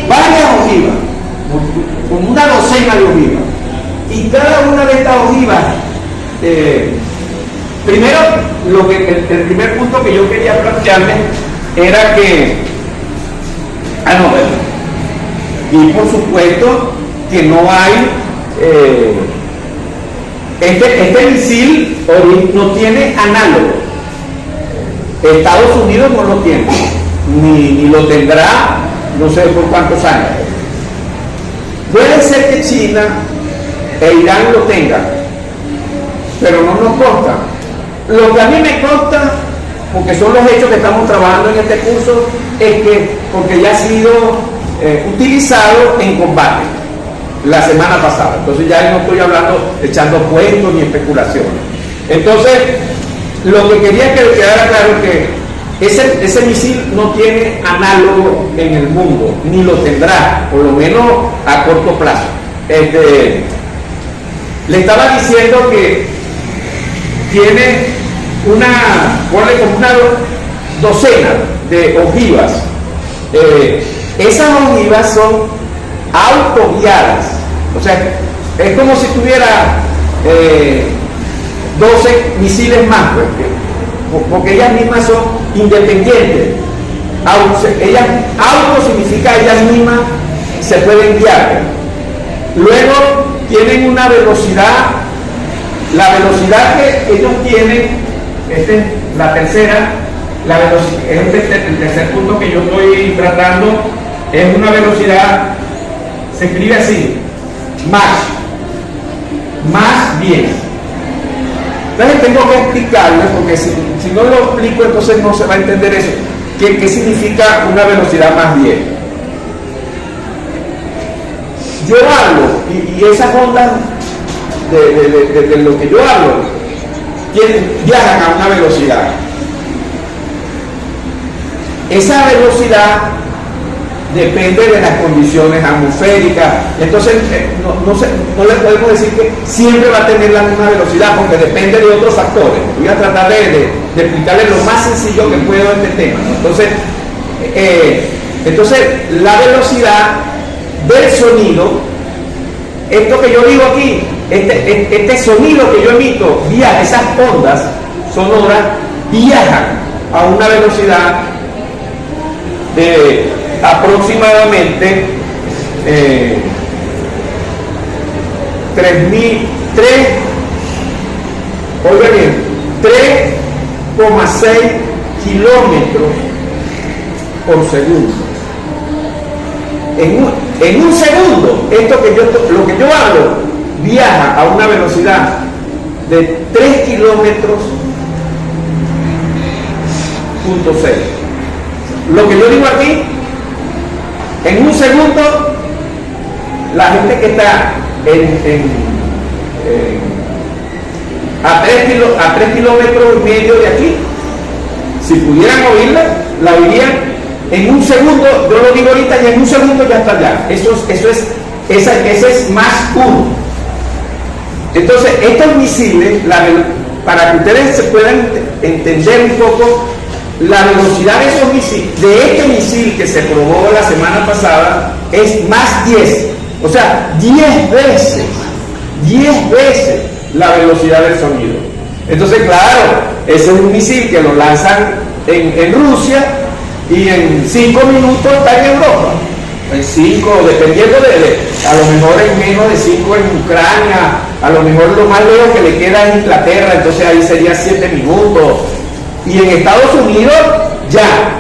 varias ojivas, como una docena de ojivas. Y cada una de estas ojivas, primero, el primer punto que yo quería plantearles era que, y por supuesto que no hay, este misil no tiene análogo. Estados Unidos no lo tiene, ni lo tendrá, no sé por cuántos años. Puede ser que China e Irán lo tengan, pero no nos consta. Lo que a mí me consta, porque son los hechos que estamos trabajando en este curso, es que porque ya ha sido utilizado en combate la semana pasada. Entonces ya no estoy hablando, echando cuentos ni especulaciones. Entonces, lo que quería que quedara claro es que ese misil no tiene análogo en el mundo, ni lo tendrá, por lo menos a corto plazo. Le estaba diciendo que tiene como una docena de ojivas. Esas ojivas son autoguiadas, o sea, es como si tuviera 12 misiles más, porque ellas mismas son independientes. Auto significa ellas mismas se pueden guiar. Luego tienen una velocidad, la velocidad que ellos tienen, la tercera, la velocidad, el tercer punto que yo estoy tratando, es una velocidad, se escribe así, más 10. Entonces tengo que explicarles, porque si no lo explico entonces no se va a entender eso. ¿Qué significa una velocidad más 10? Yo hablo, y esas ondas de lo que yo hablo viajan a una velocidad. Esa velocidad depende de las condiciones atmosféricas. Entonces no le podemos decir que siempre va a tener la misma velocidad, porque depende de otros factores. Voy a tratar de explicarles lo más sencillo que puedo este tema, ¿no? Entonces la velocidad del sonido, esto que yo digo aquí, este sonido que yo emito, esas ondas sonoras viajan a una velocidad de aproximadamente 3,6 kilómetros por segundo. En un segundo, lo que yo hablo viaja a una velocidad de 3 kilómetros punto 6. Lo que yo digo aquí, en un segundo, la gente que está a 3 kilómetros y medio de aquí, si pudieran oírla, la oirían en un segundo. Yo lo digo ahorita y en un segundo ya está allá. Ese es más 1. Entonces, estos misiles, para que ustedes se puedan entender un poco la velocidad de esos misiles, de este misil que se probó la semana pasada, es más 10, o sea, 10 veces la velocidad del sonido. Entonces, claro, ese es un misil que lo lanzan en Rusia y en 5 minutos está en Europa. En 5, dependiendo a lo mejor en menos de 5 en Ucrania, a lo mejor lo más lejos que le queda es Inglaterra, entonces ahí sería 7 minutos. Y en Estados Unidos ya,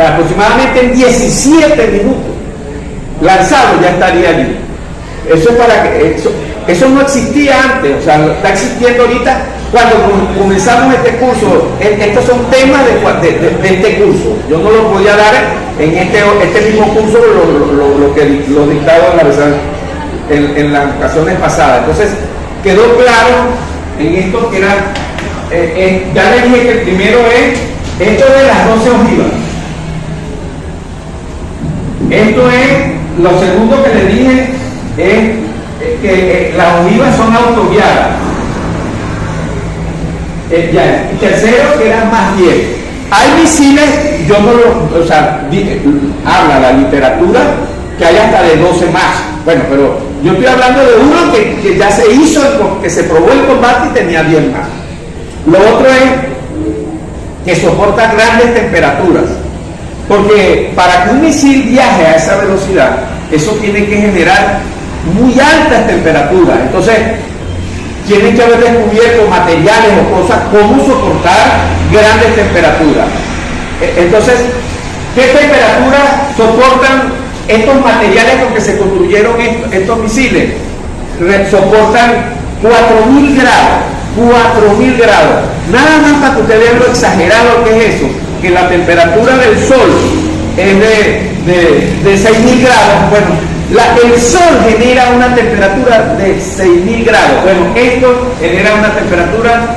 aproximadamente en 17 minutos, lanzado ya estaría allí. Eso es para que, eso no existía antes, o sea, está existiendo ahorita. Cuando comenzamos este curso, estos son temas de este curso. Yo no lo podía dar en este mismo curso, lo dictado en las ocasiones pasadas. Entonces, quedó claro en esto que era, ya le dije que el primero es esto de las 12 ojivas. Esto es, lo segundo que le dije es que las ojivas son autoguiadas. Y tercero, que eran más 10. Hay misiles, yo no lo, o sea, habla la literatura que hay hasta de 12 más. Bueno, pero yo estoy hablando de uno que ya se hizo, que se probó el combate y tenía 10 más. Lo otro es que soporta grandes temperaturas, porque para que un misil viaje a esa velocidad, eso tiene que generar muy altas temperaturas. Entonces, tienen que haber descubierto materiales o cosas, cómo soportar grandes temperaturas. Entonces, ¿qué temperatura soportan estos materiales con que se construyeron estos misiles? Soportan 4.000 grados. 4.000 grados. Nada más para que ustedes vean lo exagerado que es eso, que la temperatura del Sol es de 6.000 grados. Bueno, el Sol genera una temperatura de 6.000 grados. Bueno, esto genera una temperatura,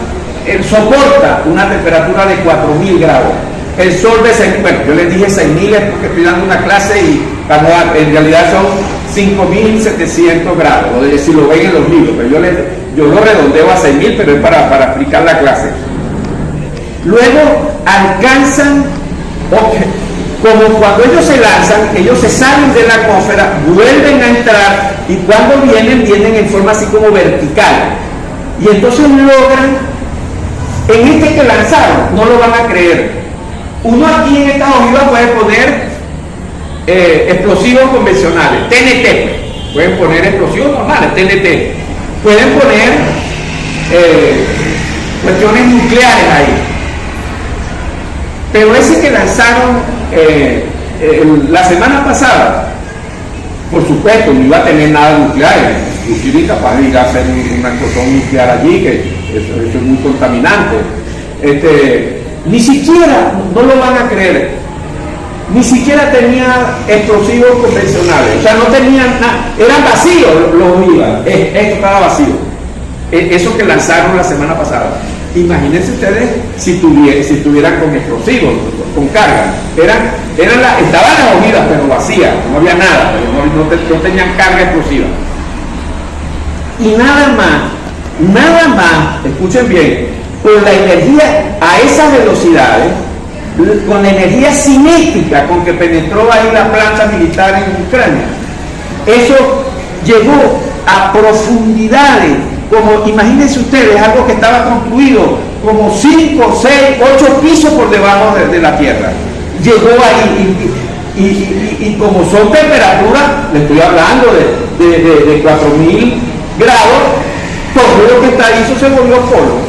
soporta una temperatura de 4.000 grados. El Sol de 6.000, bueno, yo les dije 6.000 es porque estoy dando una clase y en realidad son 5.700 grados, si lo ven en los libros, pero yo lo redondeo a 6.000, pero es para explicar la clase. Luego alcanzan, como cuando ellos se lanzan, ellos se salen de la atmósfera, vuelven a entrar y cuando vienen en forma así como vertical. Y entonces logran, en este que lanzaron, no lo van a creer. Uno aquí en esta ojiva puede poner explosivos convencionales, TNT, pueden poner explosivos normales, TNT, pueden poner cuestiones nucleares ahí. Pero ese que lanzaron la semana pasada, por supuesto, no iba a tener nada nuclear, inclusive capaz de ir a hacer una explosión nuclear allí, que eso es muy contaminante. Ni siquiera, no lo van a creer, ni siquiera tenía explosivos convencionales, o sea, no tenían nada, eran vacíos los ojivas, esto estaba vacío, eso que lanzaron la semana pasada. Imagínense ustedes si estuvieran con explosivos, con carga. Estaban las ojivas, pero vacías, no había nada, no tenían carga explosiva. Y nada más, escuchen bien, con la energía a esas velocidades, con la energía cinética con que penetró ahí la planta militar en Ucrania, eso llegó a profundidades, como imagínense ustedes, algo que estaba construido como 5, 6, 8 pisos por debajo de la tierra. Llegó ahí y como son temperaturas, le estoy hablando de 4.000 grados, todo lo que está ahí, eso se volvió polvo.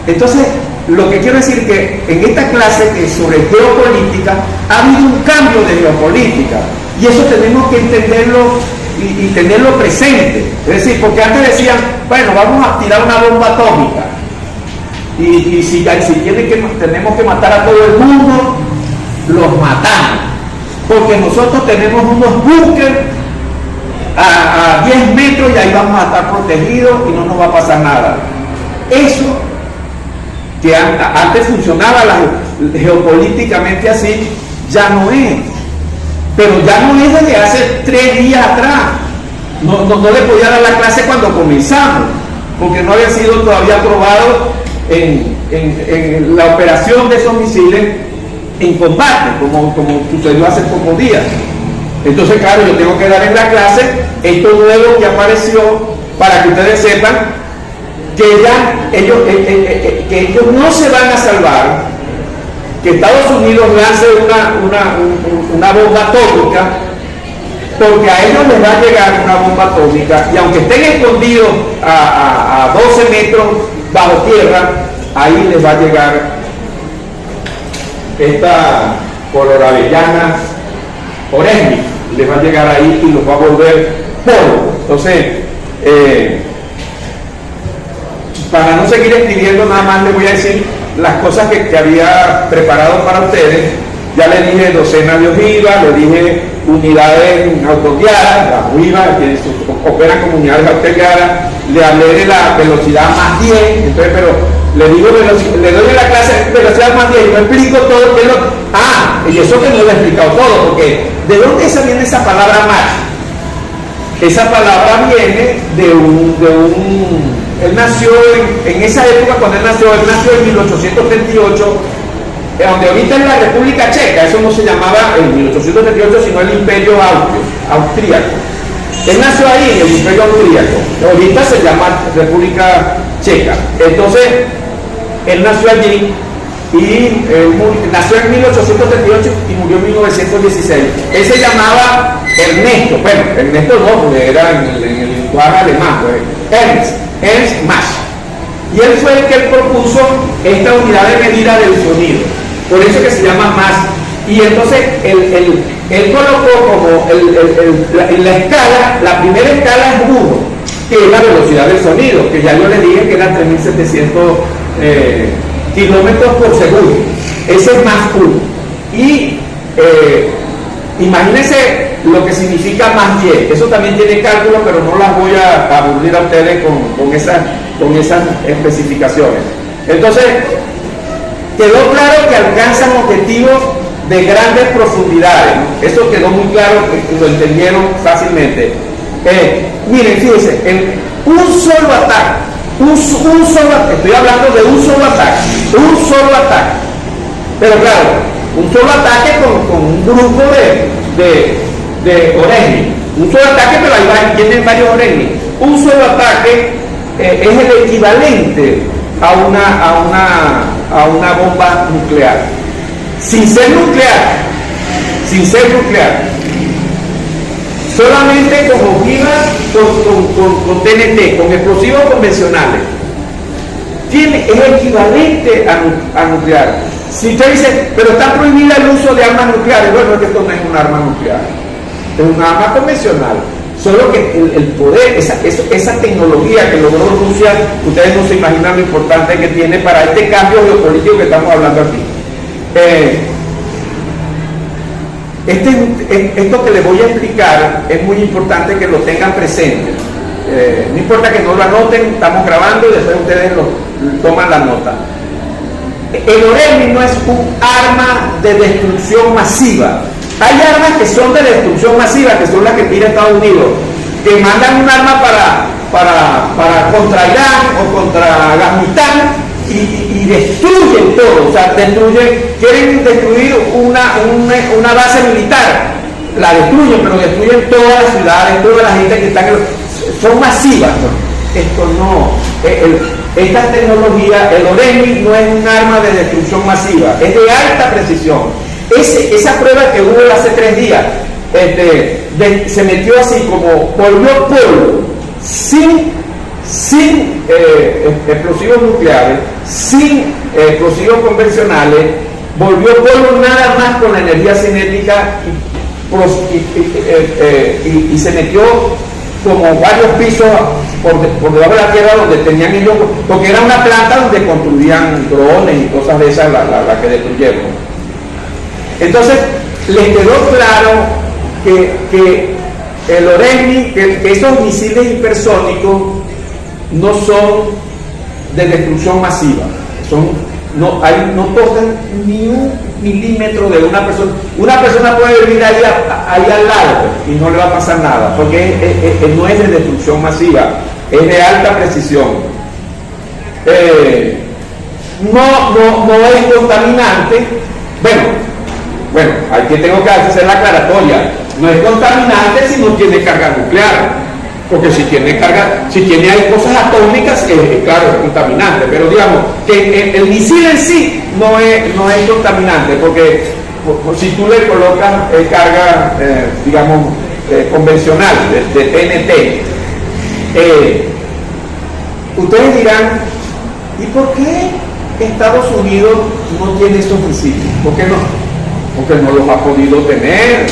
Entonces, lo que quiero decir que en esta clase que es sobre geopolítica, ha habido un cambio de geopolítica, y eso tenemos que entenderlo y tenerlo presente. Es decir, porque antes decían, bueno, vamos a tirar una bomba atómica y si tenemos que matar a todo el mundo, los matamos, porque nosotros tenemos unos búnkeres a 10 metros y ahí vamos a estar protegidos y no nos va a pasar nada. Eso que antes funcionaba geopolíticamente así, ya no es. Pero ya no es desde hace 3 días atrás. no le podía dar la clase cuando comenzamos, porque no había sido todavía aprobado en la operación de esos misiles en combate, como sucedió hace pocos días. Entonces, claro, yo tengo que dar en la clase esto nuevo que apareció para que ustedes sepan que ya ellos no se van a salvar, que Estados Unidos lance una bomba atómica, porque a ellos les va a llegar una bomba atómica, y aunque estén escondidos a 12 metros bajo tierra, ahí les va a llegar esta coloravellana Orezmi, les va a llegar ahí y los va a volver polvo. Entonces, para no seguir escribiendo, nada más les voy a decir las cosas que había preparado para ustedes. Ya les dije docenas de ojivas, les dije unidades autoguiadas, las ojivas que operan como unidades autoguiadas, le hablé de la velocidad más 10, entonces, pero le digo, le doy en la clase velocidad más 10 y no explico todo, y eso que no lo he explicado todo, porque ¿de dónde viene esa palabra más? Esa palabra viene de él nació en esa época, cuando él nació en 1838, donde ahorita es la República Checa. Eso no se llamaba en 1838, sino el Imperio Austríaco. Él nació ahí, en el Imperio Austríaco. Ahorita se llama República Checa. Entonces, él nació allí y nació en 1838 y murió en 1916. Él se llamaba Ernesto. Bueno, Ernesto no, porque era en el lenguaje alemán, pues, Ernst Mach. Y él fue el que propuso esta unidad de medida del sonido. Por eso que se llama Mach. Y entonces él colocó como en la escala, la primera escala es 1, que es la velocidad del sonido, que ya yo les dije que eran 3.700 kilómetros por segundo. Ese es Mach 1. Y imagínense lo que significa Mach 10. Eso también tiene cálculo, pero no las voy a aburrir a ustedes con esas especificaciones. Entonces, quedó claro que alcanzan objetivos de grandes profundidades, ¿no? Eso quedó muy claro, que lo entendieron fácilmente. Miren, fíjense, un solo ataque, estoy hablando de un solo ataque, pero claro, un solo ataque con un grupo de Orezmi, un solo ataque, pero ahí tienen varios Orezmi. Un solo ataque es el equivalente a una bomba nuclear, sin ser nuclear, solamente con ojivas, con TNT, con explosivos convencionales. Es equivalente a nuclear. Si usted dice, pero está prohibida el uso de armas nucleares, bueno, es que esto no es un arma nuclear, es una arma convencional. Solo que el poder, esa tecnología que logró Rusia, ustedes no se imaginan lo importante que tiene para este cambio geopolítico que estamos hablando aquí. Esto que les voy a explicar es muy importante que lo tengan presente. No importa que no lo anoten, estamos grabando y después ustedes toman la nota. El Orezmi no es un arma de destrucción masiva. Hay armas que son de destrucción masiva, que son las que tira Estados Unidos, que mandan un arma para contra Irán o contra Afganistán y destruyen todo. O sea, quieren destruir una base militar, la destruyen, pero destruyen todas las ciudades, toda la gente que está son masivas, ¿no? Esto no. Esta tecnología, el Orezmi no es un arma de destrucción masiva, es de alta precisión. Esa prueba que hubo hace 3 días, se metió así como volvió polvo, sin explosivos nucleares, sin explosivos convencionales, volvió polvo nada más con la energía cinética y se metió como varios pisos por debajo de la tierra donde tenían ellos, porque era una planta donde construían drones y cosas de esas, la que destruyeron. Entonces, les quedó claro que el Orezmi, que esos misiles hipersónicos no son de destrucción masiva, son no tocan ni un milímetro de una persona. Una persona puede vivir ahí al lado y no le va a pasar nada, porque no es de destrucción masiva, es de alta precisión. No es contaminante. Bueno, aquí tengo que hacer la aclaratoria. No es contaminante si no tiene carga nuclear. Porque si tiene hay cosas atómicas, claro, es contaminante, pero digamos que el misil en sí no es contaminante, porque si tú le colocas carga, digamos, convencional, de TNT, ustedes dirán, ¿y por qué Estados Unidos no tiene estos misiles? ¿Por qué no? Porque no los ha podido tener.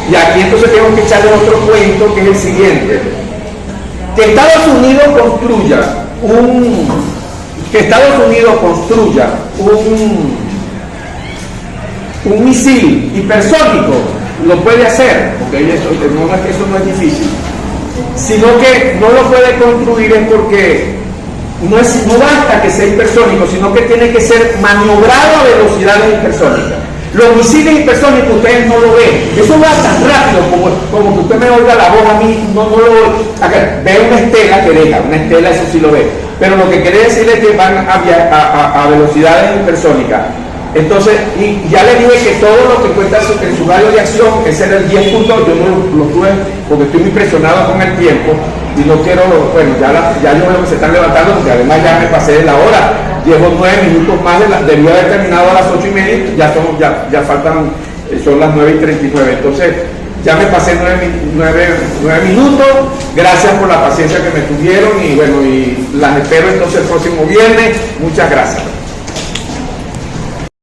Y aquí entonces tengo que echarle otro cuento, que es el siguiente. Que Estados Unidos construya un misil hipersónico, lo puede hacer, porque eso no es difícil, sino que no lo puede construir es porque no basta que sea hipersónico, sino que tiene que ser maniobrado a velocidades hipersónicas. Los misiles hipersónicos ustedes no lo ven, eso va tan rápido como que usted me oiga la voz a mí, no lo ve una estela que deja, una estela, eso sí lo ve, pero lo que quiere decir es que van a velocidades hipersónicas. Entonces, y ya le dije que todo lo que cuenta en su radio de acción, ese era el 10 puntos, yo no lo tuve porque estoy muy impresionado con el tiempo y no quiero, bueno, ya yo veo que se están levantando porque además ya me pasé de la hora, llevo 9 minutos más, debía haber terminado a las 8:30, ya faltan, son las 9:39, entonces ya me pasé 9 minutos, gracias por la paciencia que me tuvieron y bueno, y las espero entonces el próximo viernes, muchas gracias.